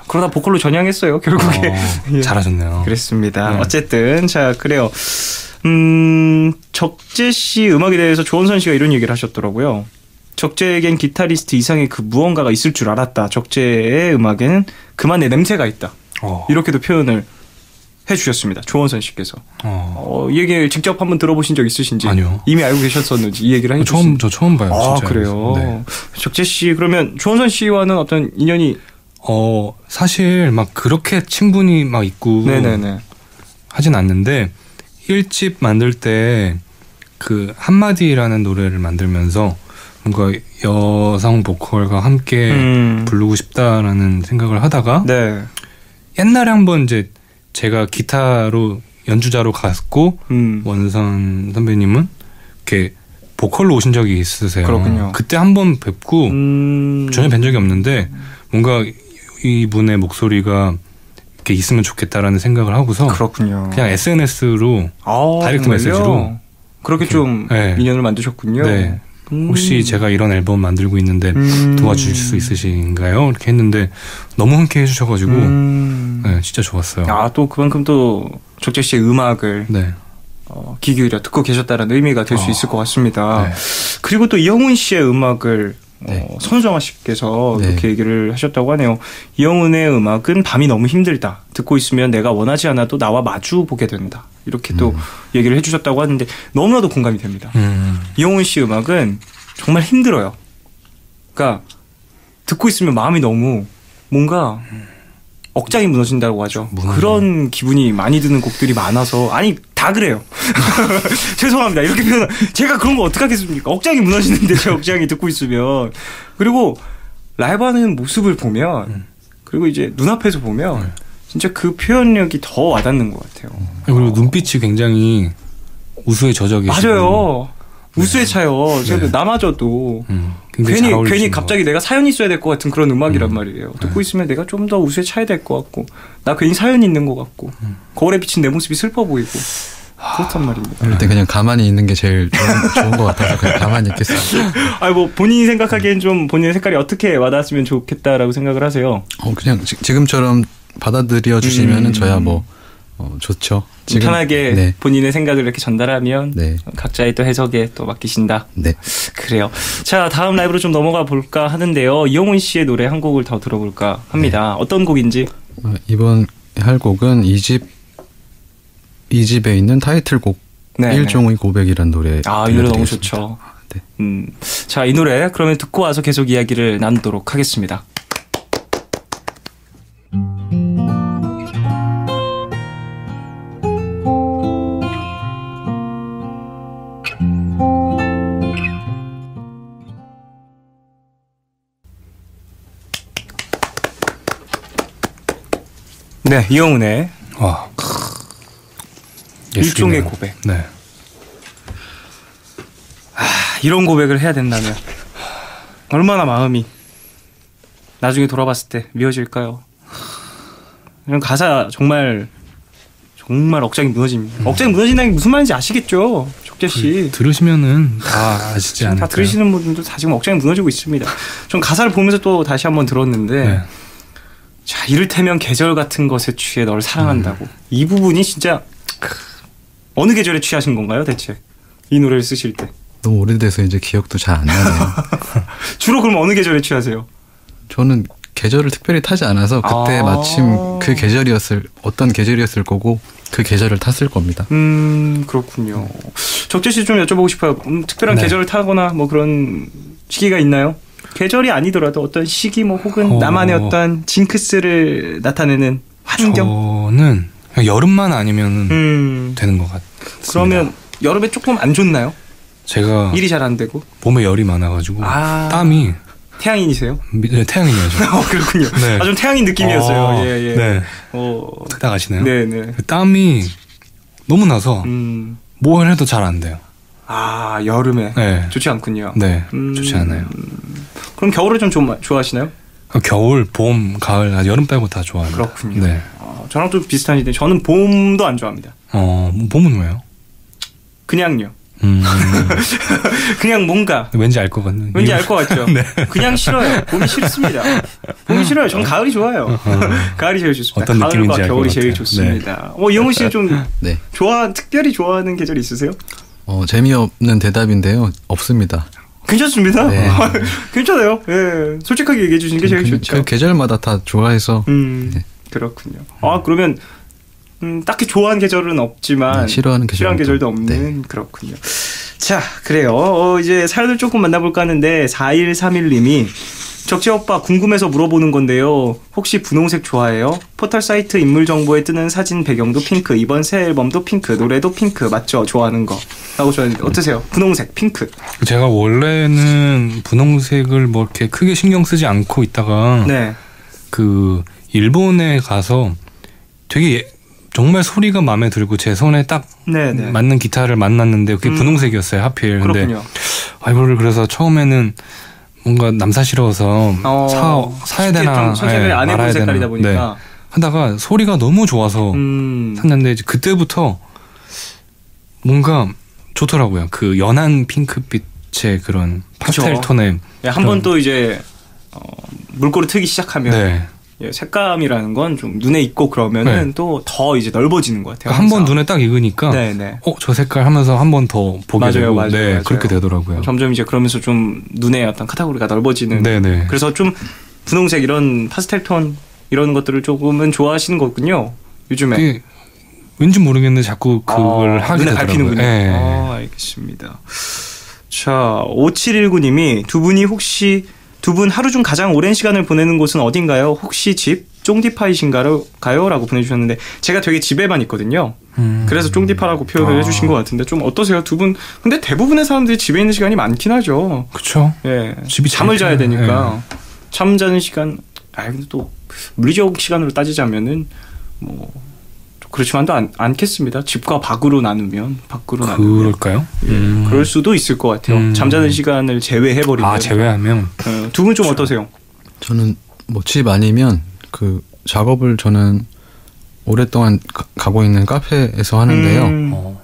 그러다 보컬로 전향했어요. 결국에. 잘하셨네요. 그랬습니다. 어쨌든 자 그래요. 적재 씨 음악에 대해서 조원선 씨가 이런 얘기를 하셨더라고요. 적재에겐 기타리스트 이상의 그 무언가가 있을 줄 알았다. 적재의 음악에는 그만의 냄새가 있다. 이렇게도 표현을 해주셨습니다. 조원선 씨께서. 이 얘기를 직접 한번 들어보신 적 있으신지? 아니요. 이미 알고 계셨었는지 이 얘기를 해주신. 저 처음 봐요. 진짜. 그래요. 적재 씨 그러면 조원선 씨와는 어떤 인연이? 사실 막 그렇게 친분이 막 있고 하진 않는데 1집 만들 때 그 한마디라는 노래를 만들면서 뭔가 여성 보컬과 함께 부르고 싶다라는 생각을 하다가 옛날에 한번 이제 제가 기타로 연주자로 갔고 원선 선배님은 이렇게 보컬로 오신 적이 있으세요. 그렇군요. 그때 한번 뵙고 전혀 뵌 적이 없는데 뭔가 이분의 목소리가 이렇게 있으면 좋겠다라는 생각을 하고서 그렇군요. 그냥 SNS로 다이렉트 정말요? 메시지로 그렇게 좀 인연을 만드셨군요. 혹시 제가 이런 앨범 만들고 있는데 도와주실 수 있으신가요? 이렇게 했는데 너무 흔쾌히 해주셔가지고 네, 진짜 좋았어요. 아, 또 그만큼 또 적재 씨의 음악을 네. 귀 기울여 듣고 계셨다는 의미가 될 수 있을 것 같습니다. 네. 그리고 또 이영훈 씨의 음악을 네. 선우정아 씨께서 네. 이렇게 얘기를 하셨다고 하네요. 이영훈의 음악은 밤이 너무 힘들다. 듣고 있으면 내가 원하지 않아도 나와 마주 보게 된다. 이렇게 또 얘기를 해주셨다고 하는데 너무나도 공감이 됩니다. 이영훈 씨 음악은 정말 힘들어요. 그러니까 듣고 있으면 마음이 너무 뭔가 억장이 무너진다고 하죠. 그런 기분이 많이 드는 곡들이 많아서 아니 다 그래요. 죄송합니다. 이렇게 표현 제가 그런 거 어떡하겠습니까? 억장이 무너지는데 제 억장이 듣고 있으면. 그리고 라이브 하는 모습을 보면 그리고 이제 눈앞에서 보면 진짜 그 표현력이 더 와닿는 것 같아요. 그리고 눈빛이 굉장히 우수에 젖어 계시고 맞아요. 우수에 차요. 제가 네. 나마저도 괜히 갑자기 내가 사연이 있어야 될 것 같은 그런 음악이란 말이에요. 듣고 있으면 내가 좀 더 우수에 차야 될 것 같고 나 괜히 사연이 있는 것 같고 거울에 비친 내 모습이 슬퍼 보이고 그렇단 말입니다. 이럴 때 그냥 가만히 있는 게 제일 좋은 것 같아서 그냥 가만히 있겠습니다. 아니 뭐 본인이 생각하기엔 좀 본인의 색깔이 어떻게 와닿았으면 좋겠다라고 생각을 하세요. 그냥 지금처럼 받아들여 주시면은 저야 뭐 좋죠. 지금 편하게 네. 본인의 생각을 이렇게 전달하면 네. 각자의 또 해석에 또 맡기신다. 네. 그래요. 자, 다음 라이브로 좀 넘어가 볼까 하는데요. 이영훈 씨의 노래 한 곡을 더 들어볼까 합니다. 어떤 곡인지? 이번 할 곡은 이 집에 있는 타이틀곡 네, 일종의 고백이란 노래. 아, 이 노래 너무 좋죠. 네. 자, 이 노래 그러면 듣고 와서 계속 이야기를 나누도록 하겠습니다. 네, 이영훈의 와. 일종의 예술이네요. 고백. 네. 이런 고백을 해야 된다면 얼마나 마음이 나중에 돌아봤을 때 미어질까요? 이런 가사 정말 억장이 무너집니다. 억장이 무너진다는 게 무슨 말인지 아시겠죠? 적재 씨. 들으시면은 다 아시지 않을까요? 다 들으시는 분들도 다 지금 억장이 무너지고 있습니다. 전 가사를 보면서 또 다시 한번 들었는데 네. 자, 이를테면 계절 같은 것에 취해 널 사랑한다고. 이 부분이 진짜 어느 계절에 취하신 건가요, 대체? 이 노래를 쓰실 때. 너무 오래돼서 이제 기억도 잘 안 나네요. 주로 그럼 어느 계절에 취하세요? 저는 계절을 특별히 타지 않아서 그때 마침 그 계절이었을 어떤 계절이었을 거고 그 계절을 탔을 겁니다. 그렇군요. 적재 씨 좀 여쭤보고 싶어요. 특별한 네. 계절을 타거나 뭐 그런 시기가 있나요? 계절이 아니더라도 어떤 시기 뭐 혹은 나만의 어떤 징크스를 나타내는 환경. 저는 그냥 여름만 아니면 되는 것 같습니다. 그러면 여름에 조금 안 좋나요? 제가 일이 잘 안 되고 몸에 열이 많아가지고 땀이 태양인이세요? 네, 태양인이에요. 그렇군요. 네. 좀 태양인 느낌이었어요. 예. 네. 딱 아시나요? 네네. 그 땀이 너무 나서 뭘 해도 잘 안 돼요. 아, 여름에 네. 좋지 않군요. 네, 좋지 않아요. 그럼 겨울을 좀 좋아하시나요? 겨울, 봄, 가을, 여름 빼고 다 좋아합니다. 그렇군요. 네. 저랑 좀 비슷한데 저는 봄도 안 좋아합니다. 봄은 왜요? 그냥요. 그냥 뭔가 왠지 알 것 같네. 왠지 알 것 같죠. 네. 그냥 싫어요. 봄이 싫습니다. 봄이 싫어요. 전 가을이 좋아요. 가을이 제일 좋습니다. 어떤 느낌인지 가을과 알 것 겨울이 제일 같아요. 좋습니다. 이영훈 씨는 좀 네. 특별히 좋아하는 계절 있으세요? 재미없는 대답인데요. 없습니다. 괜찮습니다. 네. 괜찮아요. 예. 솔직하게 얘기해 주시는 게 제일 좋죠. 그 계절마다 다 좋아해서. 네. 그렇군요. 그러면 딱히 좋아하는 계절은 없지만 싫어하는 계절도 없는 그렇군요. 자, 그래요. 이제 사연을 조금 만나볼까 하는데 4131님이 적재 오빠 궁금해서 물어보는 건데요. 혹시 분홍색 좋아해요? 포털 사이트 인물 정보에 뜨는 사진 배경도 핑크, 이번 새 앨범도 핑크, 노래도 핑크 맞죠? 좋아하는 거 라고 좋아하는데 어떠세요? 분홍색, 핑크. 제가 원래는 분홍색을 뭐 이렇게 크게 신경 쓰지 않고 있다가 네. 그 일본에 가서 되게 정말 소리가 마음에 들고 제 손에 딱 네네. 맞는 기타를 만났는데 그게 분홍색이었어요, 하필. 그렇군요. 근데 이거를 그래서 처음에는 뭔가 남사스러워서 사야 되나 좀 선택을 안 해본 색깔이다 보니까. 네. 하다가 소리가 너무 좋아서 샀는데 이제 그때부터 뭔가 좋더라고요. 그 연한 핑크빛이 빛의 그런 파스텔 그쵸. 톤의 예, 한 번 또 이제 물꼬를 트기 시작하면 네. 예, 색감이라는 건 좀 눈에 익고 그러면은 네. 또 더 이제 넓어지는 것 같아요. 한 번 눈에 딱 익으니까 네네. 저 색깔 하면서 한 번 더 보게 맞아요, 되고 맞아요, 네, 맞아요. 그렇게 되더라고요. 점점 이제 그러면서 좀 눈에 어떤 카테고리가 넓어지는. 네네. 그래서 좀 분홍색 이런 파스텔 톤 이런 것들을 조금은 좋아하시는 거군요. 요즘에. 그게 왠지 모르겠는데 자꾸 그걸 하게 눈에 되더라고요. 밟히는군요. 네. 알겠습니다. 자, 5719님이 두 분 하루 중 가장 오랜 시간을 보내는 곳은 어딘가요? 혹시 집? 쫑디파이신가요? 라고 보내주셨는데 제가 되게 집에만 있거든요. 그래서 쫑디파라고 표현을 해주신 것 같은데 좀 어떠세요? 두 분? 근데 대부분의 사람들이 집에 있는 시간이 많긴 하죠. 그렇죠. 예, 집이 잠을 자야 제일 되니까 잠 자는 시간. 근데 또 물리적 시간으로 따지자면은 뭐 그렇지만도 않겠습니다. 집과 밖으로 나누면 그럴까요? 예, 그럴 수도 있을 것 같아요. 잠자는 시간을 제외해버리면. 제외하면. 두 분 좀 어떠세요? 저는 뭐 집 아니면 그 작업을 저는 오랫동안 가고 있는 카페에서 하는데요.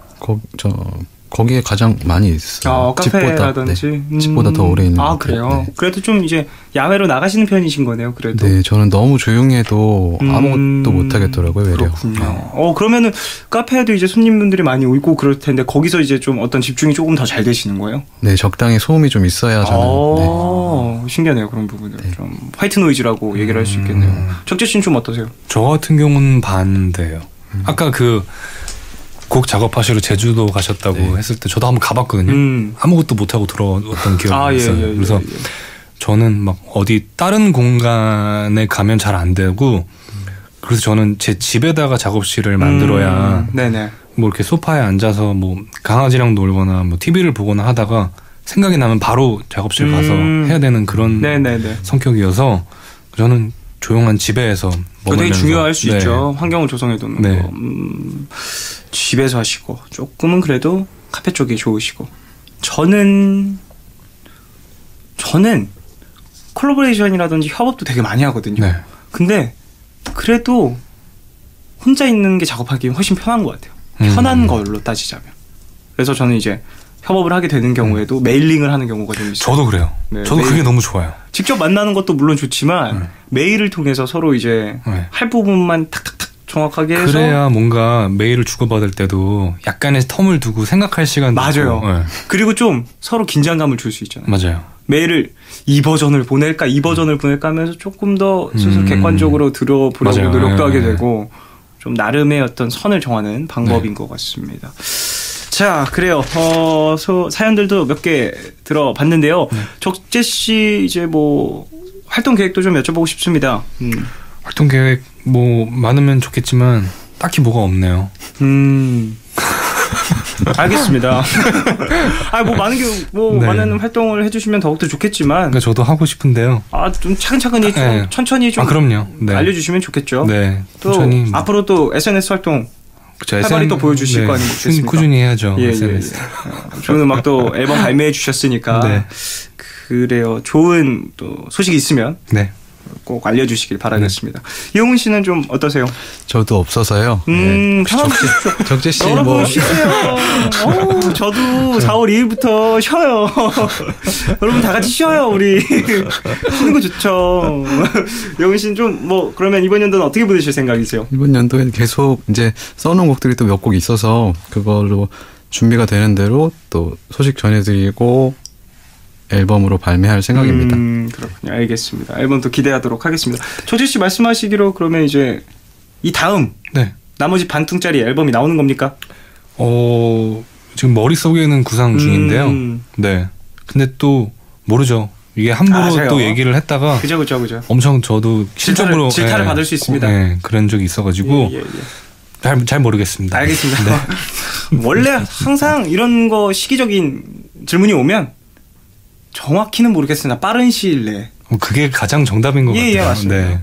거기에 가장 많이 있어요. 카페라든지 집보다 더 오래 있는 것 그래요? 같아요. 네. 그래도 좀 이제 야외로 나가시는 편이신 거네요. 그래도. 네, 저는 너무 조용해도 아무것도 못 하겠더라고요. 외려. 그렇군요. 그러면은 카페에도 이제 손님분들이 많이 오고 그럴 텐데 거기서 이제 좀 어떤 집중이 조금 더 잘 되시는 거예요? 네, 적당히 소음이 좀 있어야 저는. 신기하네요. 그런 부분들. 네. 좀 화이트 노이즈라고 얘기를 할 수 있겠네요. 적재 씨는 좀 어떠세요? 저 같은 경우는 반대예요. 아까 곡 작업하시러 제주도 가셨다고 했을 때 저도 한번 가봤거든요. 아무것도 못하고 들어왔던 기억이 있어요. 그래서 저는 막 어디 다른 공간에 가면 잘 안 되고 그래서 저는 제 집에다가 작업실을 만들어야 네네. 뭐 이렇게 소파에 앉아서 뭐 강아지랑 놀거나 뭐 TV를 보거나 하다가 생각이 나면 바로 작업실 가서 해야 되는 그런 네네네. 성격이어서 저는 조용한 집에서 그거 되게 중요할 수 네. 있죠. 환경을 조성해 두는 네. 거. 집에서 하시고 조금은 그래도 카페 쪽이 좋으시고 저는 콜라보레이션이라든지 협업도 되게 많이 하거든요. 네. 근데 그래도 혼자 있는 게 작업하기 훨씬 편한 것 같아요. 편한 걸로 따지자면. 그래서 저는 이제 협업을 하게 되는 경우에도 메일링을 하는 경우가 좀 있어요. 저도 그래요. 네, 저도 그게 너무 좋아요. 직접 만나는 것도 물론 좋지만 메일을 통해서 서로 이제 할 부분만 탁탁탁 정확하게 해서 그래야 뭔가 메일을 주고받을 때도 약간의 텀을 두고 생각할 시간도 맞아요. 있고. 네. 그리고 좀 서로 긴장감을 줄 수 있잖아요. 맞아요. 메일을 이 버전을 보낼까 하면서 조금 더 스스로 객관적으로 들어보려고 맞아요. 노력도 하게 네. 되고 좀 나름의 어떤 선을 정하는 방법인 것 같습니다. 자, 그래요. 사연들도 몇 개 들어봤는데요. 적재 씨 이제 뭐 활동 계획도 좀 여쭤보고 싶습니다. 활동 계획 뭐 많으면 좋겠지만 딱히 뭐가 없네요. 알겠습니다. 뭐 네. 많은 활동을 해주시면 더욱더 좋겠지만, 그러니까 저도 하고 싶은데요. 좀 차근차근히 좀 네. 천천히 좀 그럼요. 네. 알려주시면 좋겠죠. 네. 또 천천히 앞으로 또 SNS 활동 그쵸, 활발히 또 보여주실 거 아니겠습니까? 꾸준히 해야죠. 예. SNS. 좋은 음악도 앨범 발매해 주셨으니까 네. 그래요. 좋은 또 소식이 있으면 네. 꼭 알려주시길 바라겠습니다. 이용훈 씨는 좀 어떠세요? 저도 없어서요. 편하게 적재 씨 여러분 뭐 쉬세요. 저도 4월 2일부터 쉬어요. 여러분 다 같이 쉬어요. 우리 쉬는 거 좋죠. 영훈 씨는 좀 뭐 그러면 이번 연도는 어떻게 보내실 생각이세요? 이번 연도에 계속 이제 써놓은 곡들이 또 몇 곡 있어서 그걸로 준비가 되는 대로 또 소식 전해드리고 앨범으로 발매할 생각입니다. 그렇군요. 알겠습니다. 앨범도 기대하도록 하겠습니다. 조지 씨 말씀하시기로 그러면 이제 이 다음 네. 나머지 반통짜리 앨범이 나오는 겁니까? 지금 머릿속에는 구상 중인데요. 네. 근데 또 모르죠. 이게 함부로 또 얘기를 했다가 그죠. 엄청 저도 실적으로 질타를 받을 수 있습니다. 네, 그런 적이 있어가지고 잘 모르겠습니다. 알겠습니다. 네. 원래 항상 이런 거 시기적인 질문이 오면 정확히는 모르겠으나 빠른 시일 내에 그게 가장 정답인 것 같아요. 예, 맞습니다. 네.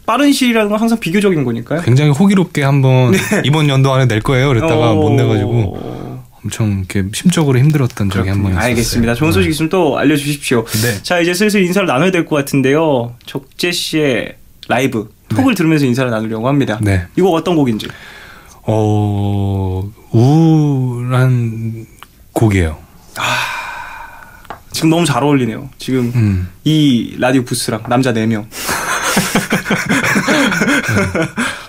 빠른 시일이라는 건 항상 비교적인 거니까요. 굉장히 호기롭게 한번 이번 연도 안에 낼 거예요. 그랬다가 못 내가지고 엄청 이렇게 심적으로 힘들었던 적이 한 번 있었어요. 알겠습니다. 좋은 소식 있으면 또 알려주십시오. 네. 자, 이제 슬슬 인사를 나눠야 될 것 같은데요. 적재 씨의 라이브 톡을 들으면서 인사를 나누려고 합니다. 네. 이 곡 어떤 곡인지? 우울한 곡이에요. 지금 너무 잘 어울리네요. 지금 이 라디오 부스랑 남자 4명.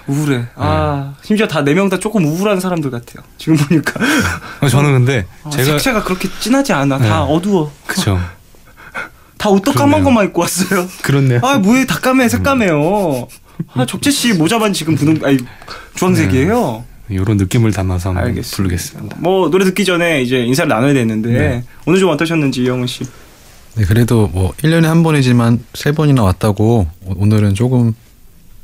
우울해. 심지어 다 4명 다 조금 우울한 사람들 같아요. 지금 보니까. 저는 근데 제가 색채가 그렇게 진하지 않아. 다 어두워. 그쵸. 다 옷도 까만 것만 입고 왔어요. 그렇네요. 뭐해, 다 까매, 색까매요. 적재 씨 모자만 지금 주황색이에요. 이런 느낌을 담아서 한번 알겠습니다. 부르겠습니다. 뭐 노래 듣기 전에 이제 인사를 나눠야 되는데 네. 오늘 좀 어떠셨는지 이영은 씨. 네, 그래도 뭐 1년에 한 번이지만 3번이나 왔다고 오늘은 조금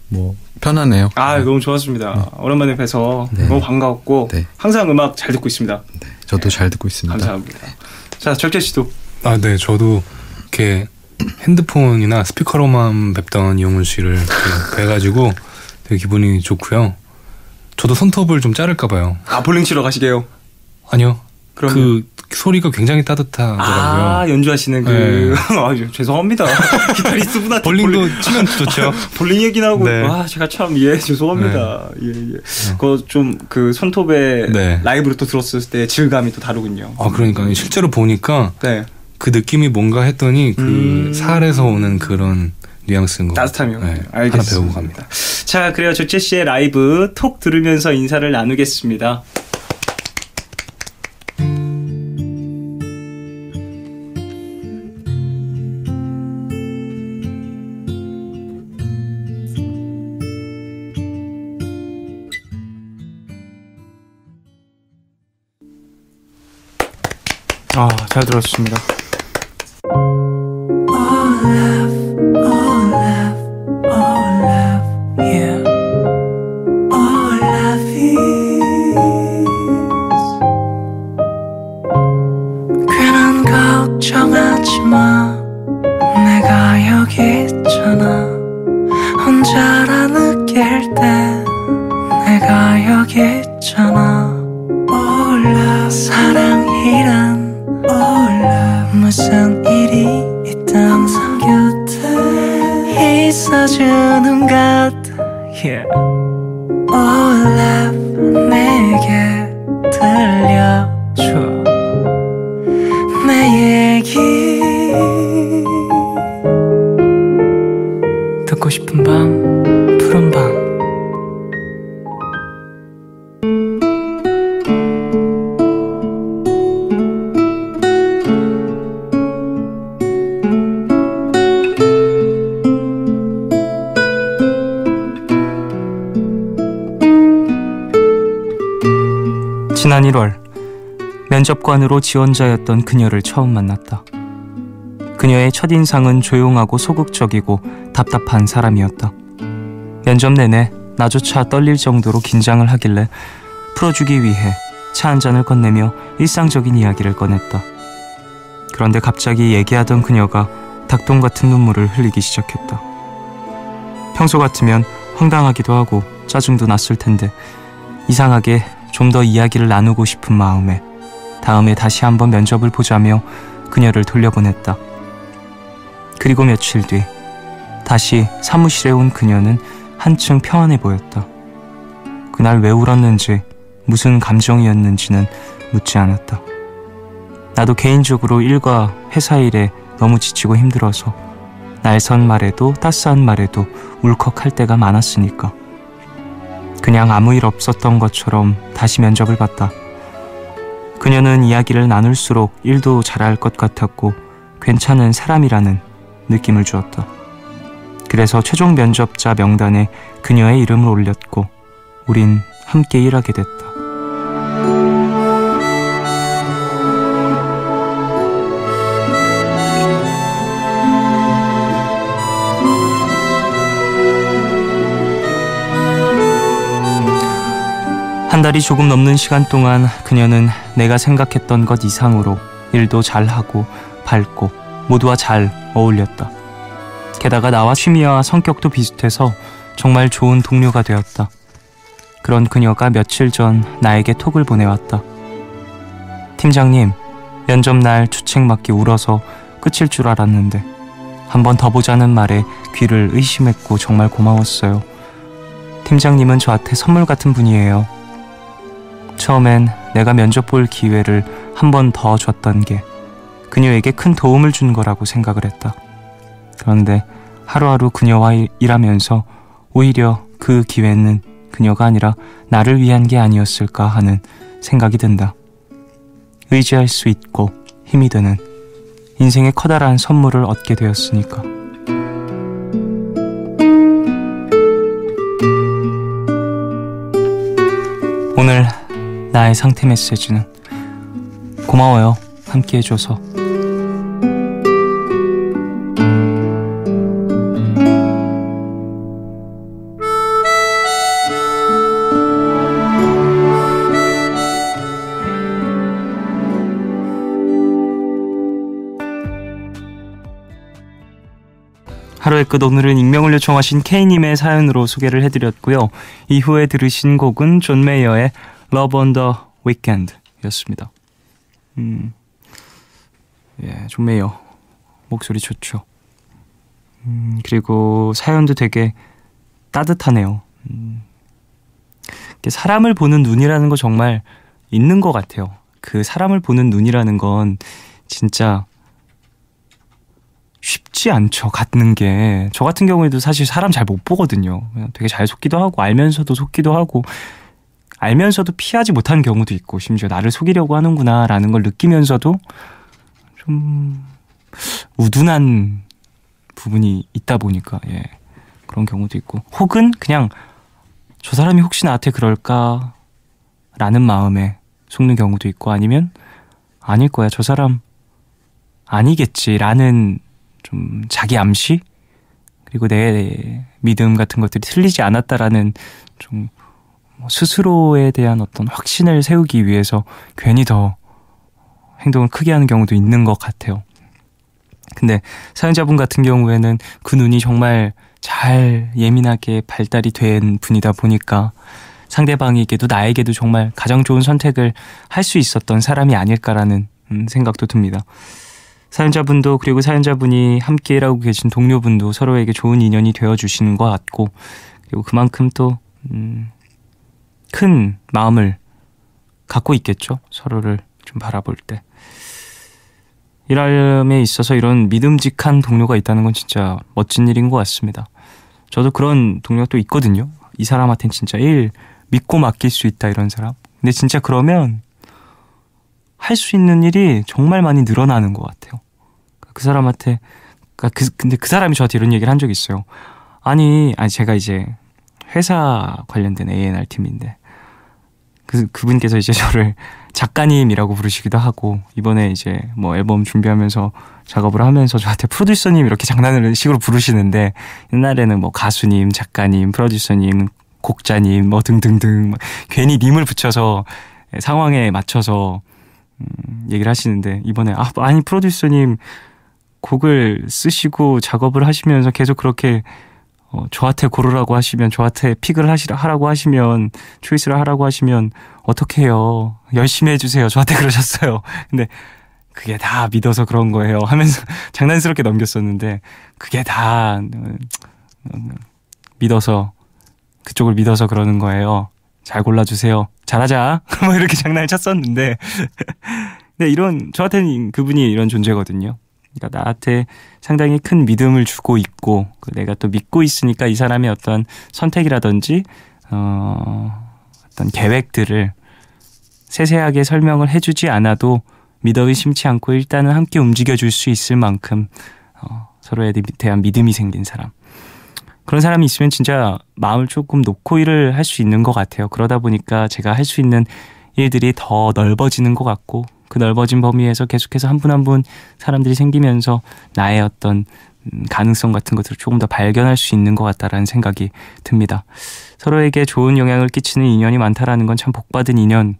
뭐 편하네요. 너무 좋았습니다. 오랜만에 뵈서 너무 반가웠고 항상 음악 잘 듣고 있습니다. 네, 저도 잘 듣고 있습니다. 감사합니다. 자, 적재 씨도. 네, 저도 이렇게 핸드폰이나 스피커로만 뵙던 이용훈 씨를 이렇게 뵈가지고 되게 기분이 좋고요. 저도 손톱을 좀 자를까 봐요. 볼링 치러 가시게요? 아니요. 그럼요. 그 소리가 굉장히 따뜻하더라고요. 연주하시는 죄송합니다. 기타리스트분한테 볼링도 치면 좋죠. 볼링 얘기나 하고 네. 제가 참 죄송합니다. 그거 좀 그 손톱에 라이브로 또 들었을 때 질감이 또 다르군요. 그러니까 실제로 보니까 그 느낌이 뭔가 했더니 그 살에서 오는 그런 뉘앙스인 거 따뜻함이요. 하나 배우고 갑니다. 자, 그래요. 적재 씨의 라이브 톡 들으면서 인사를 나누겠습니다. 잘 들었습니다. 괜한 걱정하지 마. 내가 여기 있잖아. 혼자라 느낄 때 내가 여기 있잖아. 사랑이란 무슨 일이 있든 항상 곁에 있어주는 것. 내게 들려줘 내 얘기. 듣고 싶은 밤 푸른 밤. 지난 1월 면접관으로 지원자였던 그녀를 처음 만났다. 그녀의 첫인상은 조용하고 소극적이고 답답한 사람이었다. 면접 내내 나조차 떨릴 정도로 긴장을 하길래 풀어주기 위해 차 한 잔을 건네며 일상적인 이야기를 꺼냈다. 그런데 갑자기 얘기하던 그녀가 닭똥 같은 눈물을 흘리기 시작했다. 평소 같으면 황당하기도 하고 짜증도 났을 텐데 이상하게 좀 더 이야기를 나누고 싶은 마음에 다음에 다시 한번 면접을 보자며 그녀를 돌려보냈다. 그리고 며칠 뒤 다시 사무실에 온 그녀는 한층 평안해 보였다. 그날 왜 울었는지 무슨 감정이었는지는 묻지 않았다. 나도 개인적으로 일과 회사 일에 너무 지치고 힘들어서 날선 말에도 따스한 말에도 울컥할 때가 많았으니까. 그냥 아무 일 없었던 것처럼 다시 면접을 봤다. 그녀는 이야기를 나눌수록 일도 잘할 것 같았고 괜찮은 사람이라는 느낌을 주었다. 그래서 최종 면접자 명단에 그녀의 이름을 올렸고 우린 함께 일하게 됐다. 한 달이 조금 넘는 시간 동안 그녀는 내가 생각했던 것 이상으로 일도 잘하고 밝고 모두와 잘 어울렸다. 게다가 나와 취미와 성격도 비슷해서 정말 좋은 동료가 되었다. 그런 그녀가 며칠 전 나에게 톡을 보내왔다. 팀장님, 면접날 주책맞게 울어서 끝일 줄 알았는데 한 번 더 보자는 말에 귀를 의심했고 정말 고마웠어요. 팀장님은 저한테 선물 같은 분이에요. 처음엔 내가 면접 볼 기회를 한 번 더 줬던 게 그녀에게 큰 도움을 준 거라고 생각을 했다. 그런데 하루하루 그녀와 일하면서 오히려 그 기회는 그녀가 아니라 나를 위한 게 아니었을까 하는 생각이 든다. 의지할 수 있고 힘이 되는 인생의 커다란 선물을 얻게 되었으니까. 오늘 나의 상태 메시지는 고마워요. 함께 해줘서. 하루의 끝, 오늘은 익명을 요청하신 K님의 사연으로 소개를 해드렸고요. 이후에 들으신 곡은 존 메이어의 Love on the Weekend 였습니다. 예, 존 메이어 목소리 좋죠. 그리고 사연도 되게 따뜻하네요. 사람을 보는 눈이라는 거 정말 있는 것 같아요. 그 사람을 보는 눈이라는 건 진짜 쉽지 않죠. 갖는 게. 저 같은 경우에도 사실 사람 잘 못 보거든요. 그냥 되게 잘 속기도 하고 알면서도 속기도 하고 알면서도 피하지 못하는 경우도 있고 심지어 나를 속이려고 하는구나 라는 걸 느끼면서도 좀 우둔한 부분이 있다 보니까 예, 그런 경우도 있고 혹은 그냥 저 사람이 혹시 나한테 그럴까 라는 마음에 속는 경우도 있고 아니면 아닐 거야. 저 사람 아니겠지 라는 좀 자기 암시 그리고 내 믿음 같은 것들이 틀리지 않았다라는 좀 스스로에 대한 어떤 확신을 세우기 위해서 괜히 더 행동을 크게 하는 경우도 있는 것 같아요. 근데 사연자분 같은 경우에는 그 눈이 정말 잘 예민하게 발달이 된 분이다 보니까 상대방에게도 나에게도 정말 가장 좋은 선택을 할 수 있었던 사람이 아닐까라는 생각도 듭니다. 사연자분도 그리고 사연자분이 함께 일하고 계신 동료분도 서로에게 좋은 인연이 되어주시는 것 같고 그리고 그만큼 또 큰 마음을 갖고 있겠죠. 서로를 좀 바라볼 때. 일함에 있어서 이런 믿음직한 동료가 있다는 건 진짜 멋진 일인 것 같습니다. 저도 그런 동료가 또 있거든요. 이 사람한테는 진짜 일 믿고 맡길 수 있다 이런 사람. 근데 진짜 그러면 할 수 있는 일이 정말 많이 늘어나는 것 같아요. 그 사람한테 근데 그 사람이 저한테 이런 얘기를 한 적이 있어요. 아니 제가 이제 회사 관련된 A&R 팀인데 그분께서 이제 저를 작가님이라고 부르시기도 하고 이번에 이제 뭐 앨범 준비하면서 작업을 하면서 저한테 프로듀서님 이렇게 장난을 식으로 부르시는데 옛날에는 뭐 가수님, 작가님, 프로듀서님, 곡자님 뭐 등등등 괜히 님을 붙여서 상황에 맞춰서 얘기를 하시는데 이번에 아니 프로듀서님 곡을 쓰시고 작업을 하시면서 계속 그렇게 저한테 고르라고 하시면 저한테 픽을 하라고 하시면 초이스를 하라고 하시면 어떻게 해요. 열심히 해주세요. 저한테 그러셨어요. 근데 그게 다 믿어서 그런 거예요 하면서 장난스럽게 넘겼었는데 그게 다 믿어서 그쪽을 믿어서 그러는 거예요. 잘 골라주세요. 잘하자. 뭐 이렇게 장난을 쳤었는데 근데 저한테는 그분이 이런 존재거든요. 그러니까 나한테 상당히 큰 믿음을 주고 있고 내가 또 믿고 있으니까 이 사람의 어떤 선택이라든지 어떤 계획들을 세세하게 설명을 해주지 않아도 믿어 의심치 않고 일단은 함께 움직여줄 수 있을 만큼 서로에 대한 믿음이 생긴 사람. 그런 사람이 있으면 진짜 마음을 조금 놓고 일을 할 수 있는 것 같아요. 그러다 보니까 제가 할 수 있는 일들이 더 넓어지는 것 같고 그 넓어진 범위에서 계속해서 한 분 한 분 사람들이 생기면서 나의 어떤 가능성 같은 것들을 조금 더 발견할 수 있는 것 같다라는 생각이 듭니다. 서로에게 좋은 영향을 끼치는 인연이 많다라는 건 참 복받은 인연이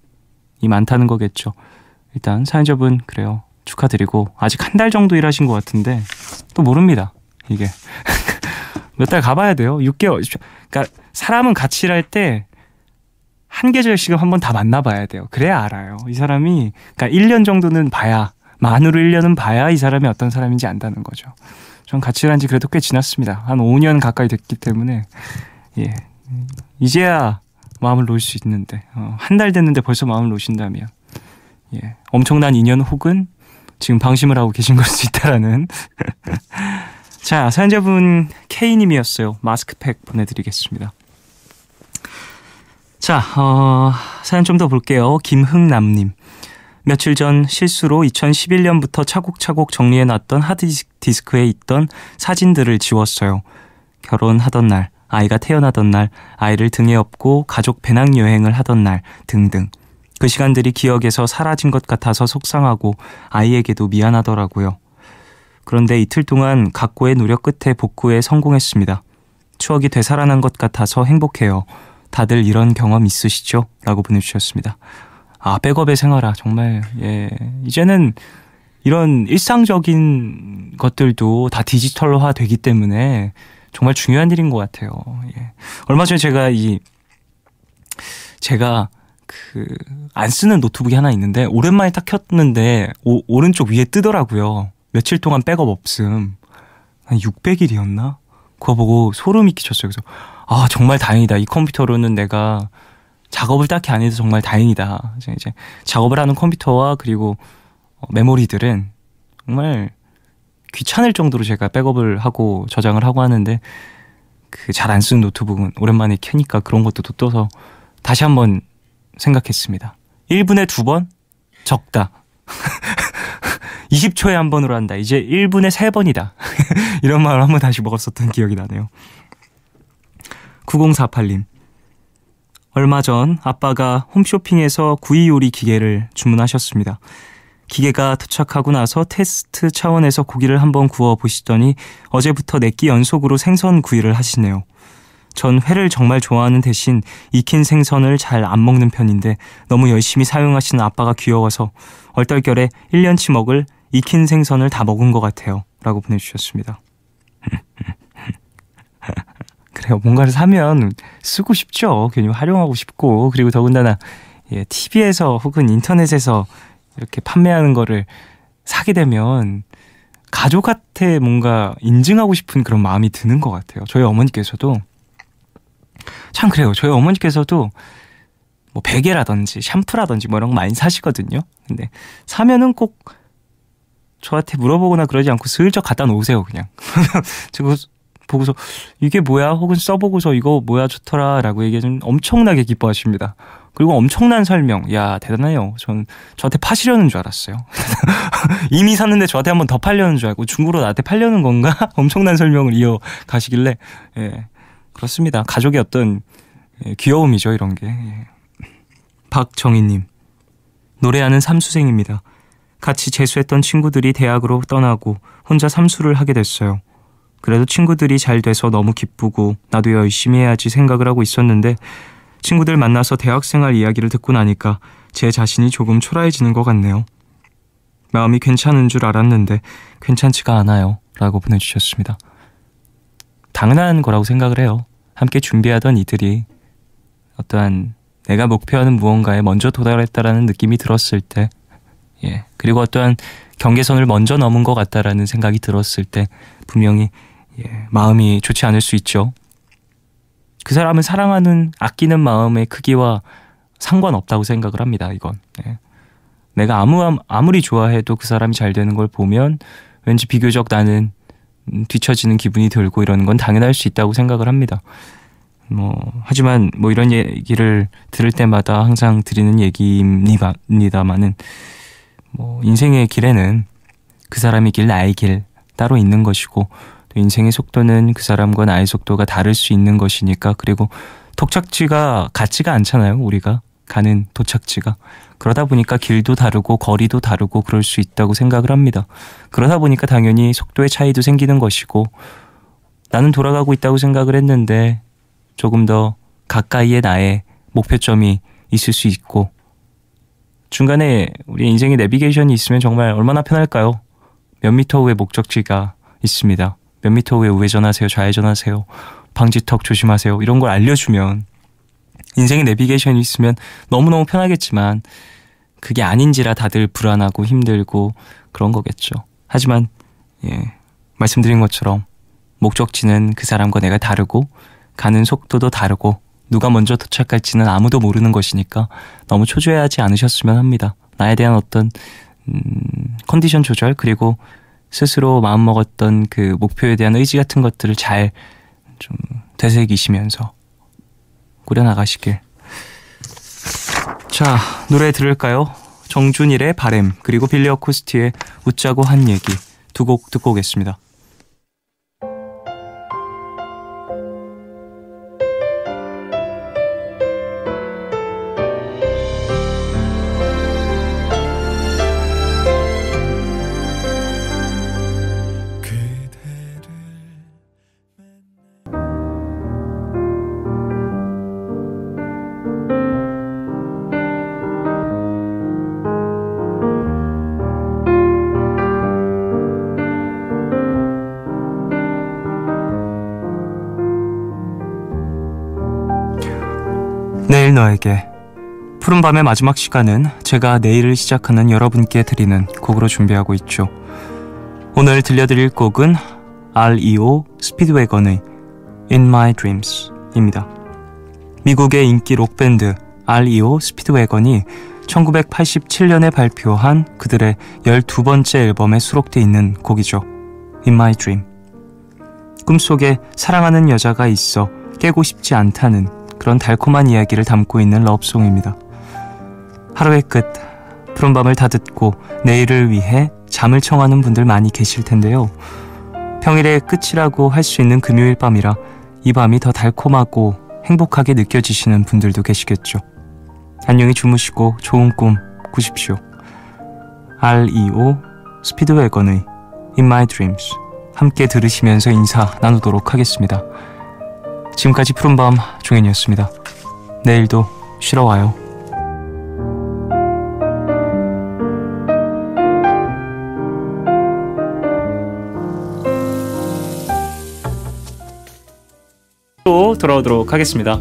많다는 거겠죠. 일단 사연자분 그래요. 축하드리고 아직 한 달 정도 일하신 것 같은데 또 모릅니다. 이게 몇 달 가봐야 돼요. 6개월. 그러니까 사람은 같이 일할 때 한 계절씩은 한번 다 만나봐야 돼요. 그래야 알아요. 이 사람이 그러니까 1년 정도는 봐야 만으로 1년은 봐야 이 사람이 어떤 사람인지 안다는 거죠. 전 같이 일한 지 그래도 꽤 지났습니다. 한 5년 가까이 됐기 때문에 예 이제야 마음을 놓을 수 있는데 한 달 됐는데 벌써 마음을 놓으신다면 예 엄청난 인연 혹은 지금 방심을 하고 계신 걸 수 있다라는. 자, 사연자분 K님이었어요. 마스크팩 보내드리겠습니다. 자, 사연 좀 더 볼게요. 김흥남님. 며칠 전 실수로 2011년부터 차곡차곡 정리해놨던 하드디스크에 있던 사진들을 지웠어요. 결혼하던 날, 아이가 태어나던 날, 아이를 등에 업고 가족 배낭여행을 하던 날 등등. 그 시간들이 기억에서 사라진 것 같아서 속상하고 아이에게도 미안하더라고요. 그런데 이틀 동안 각고의 노력 끝에 복구에 성공했습니다. 추억이 되살아난 것 같아서 행복해요. 다들 이런 경험 있으시죠? 라고 보내주셨습니다. 아, 백업의 생활아, 정말, 예. 이제는 이런 일상적인 것들도 다 디지털화 되기 때문에 정말 중요한 일인 것 같아요. 예. 얼마 전에 제가 안 쓰는 노트북이 하나 있는데, 오랜만에 딱 켰는데, 오른쪽 위에 뜨더라고요. 며칠 동안 백업 없음. 한 600일이었나? 그거 보고 소름이 끼쳤어요. 그래서, 아, 정말 다행이다. 이 컴퓨터로는 내가 작업을 딱히 안 해도 정말 다행이다. 이제 작업을 하는 컴퓨터와 그리고 메모리들은 정말 귀찮을 정도로 제가 백업을 하고 저장을 하고 하는데, 잘 안 쓰는 노트북은 오랜만에 켜니까 그런 것도 또 떠서 다시 한번 생각했습니다. 1분에 2번? 적다. 20초에 한 번으로 한다. 이제 1분에 3번이다. 이런 말을 한번 다시 먹었었던 기억이 나네요. 9048님. 얼마 전 아빠가 홈쇼핑에서 구이요리 기계를 주문하셨습니다. 기계가 도착하고 나서 테스트 차원에서 고기를 한번 구워보시더니 어제부터 4끼 연속으로 생선 구이를 하시네요. 전 회를 정말 좋아하는 대신 익힌 생선을 잘 안 먹는 편인데 너무 열심히 사용하시는 아빠가 귀여워서 얼떨결에 1년치 먹을 익힌 생선을 다 먹은 것 같아요. 라고 보내주셨습니다. 그래요. 뭔가를 사면 쓰고 싶죠. 괜히 활용하고 싶고. 그리고 더군다나 TV에서 혹은 인터넷에서 이렇게 판매하는 거를 사게 되면 가족한테 뭔가 인증하고 싶은 그런 마음이 드는 것 같아요. 저희 어머니께서도 참 그래요. 저희 어머니께서도 뭐 베개라든지 샴푸라든지 뭐 이런 거 많이 사시거든요. 근데 사면은 꼭 저한테 물어보거나 그러지 않고 슬쩍 갖다 놓으세요. 그냥. 제가 보고서 이게 뭐야? 혹은 써보고서 이거 뭐야 좋더라 라고 얘기하면 엄청나게 기뻐하십니다. 그리고 엄청난 설명. 야, 대단해요. 저한테 파시려는 줄 알았어요. 이미 샀는데 저한테 한번 더 팔려는 줄 알고 중고로 나한테 팔려는 건가? 엄청난 설명을 이어가시길래, 예, 그렇습니다. 가족의 어떤 귀여움이죠, 이런 게. 예. 박정희님. 노래하는 삼수생입니다. 같이 재수했던 친구들이 대학으로 떠나고 혼자 삼수를 하게 됐어요. 그래도 친구들이 잘 돼서 너무 기쁘고 나도 열심히 해야지 생각을 하고 있었는데 친구들 만나서 대학생활 이야기를 듣고 나니까 제 자신이 조금 초라해지는 것 같네요. 마음이 괜찮은 줄 알았는데 괜찮지가 않아요. 라고 보내주셨습니다. 당연한 거라고 생각을 해요. 함께 준비하던 이들이 어떠한 내가 목표하는 무언가에 먼저 도달했다라는 느낌이 들었을 때, 예, 그리고 어떠한 경계선을 먼저 넘은 것 같다라는 생각이 들었을 때 분명히 마음이 좋지 않을 수 있죠. 그 사람을 사랑하는, 아끼는 마음의 크기와 상관없다고 생각을 합니다. 이건. 예. 내가 아무리 좋아해도 그 사람이 잘 되는 걸 보면 왠지 비교적 나는 뒤처지는 기분이 들고 이러는 건 당연할 수 있다고 생각을 합니다. 하지만 이런 얘기를 들을 때마다 항상 드리는 얘기입니다만은 인생의 길에는 그 사람의 길, 나의 길 따로 있는 것이고 또 인생의 속도는 그 사람과 나의 속도가 다를 수 있는 것이니까. 그리고 도착지가 같지가 않잖아요. 우리가 가는 도착지가. 그러다 보니까 길도 다르고 거리도 다르고 그럴 수 있다고 생각을 합니다. 그러다 보니까 당연히 속도의 차이도 생기는 것이고 나는 돌아가고 있다고 생각을 했는데 조금 더 가까이에 나의 목표점이 있을 수 있고 중간에 우리 인생의 내비게이션이 있으면 정말 얼마나 편할까요? 몇 미터 후에 목적지가 있습니다. 몇 미터 후에 우회전하세요, 좌회전하세요, 방지턱 조심하세요 이런 걸 알려주면 인생의 내비게이션이 있으면 너무너무 편하겠지만 그게 아닌지라 다들 불안하고 힘들고 그런 거겠죠. 하지만 말씀드린 것처럼 목적지는 그 사람과 내가 다르고 가는 속도도 다르고 누가 먼저 도착할지는 아무도 모르는 것이니까 너무 초조해하지 않으셨으면 합니다. 나에 대한 어떤 컨디션 조절 그리고 스스로 마음먹었던 그 목표에 대한 의지 같은 것들을 잘 좀 되새기시면서 꾸려나가시길. 자, 노래 들을까요? 정준일의 바램 그리고 빌리 어코스티의 웃자고 한 얘기 두 곡 듣고 오겠습니다. 내일 너에게 푸른밤의 마지막 시간은 제가 내일을 시작하는 여러분께 드리는 곡으로 준비하고 있죠. 오늘 들려드릴 곡은 REO 스피드웨건의 In My Dreams 입니다. 미국의 인기 록밴드 REO 스피드웨건이 1987년에 발표한 그들의 12번째 앨범에 수록되어 있는 곡이죠. In My Dream. 꿈속에 사랑하는 여자가 있어 깨고 싶지 않다는 그런 달콤한 이야기를 담고 있는 러브송입니다. 하루의 끝, 푸른밤을 다 듣고 내일을 위해 잠을 청하는 분들 많이 계실 텐데요. 평일의 끝이라고 할 수 있는 금요일 밤이라 이 밤이 더 달콤하고 행복하게 느껴지시는 분들도 계시겠죠. 안녕히 주무시고 좋은 꿈 꾸십시오. REO 스피드웨건의 In My Dreams 함께 들으시면서 인사 나누도록 하겠습니다. 지금까지 푸른밤 종현이었습니다. 내일도 쉬러 와요. 또 돌아오도록 하겠습니다.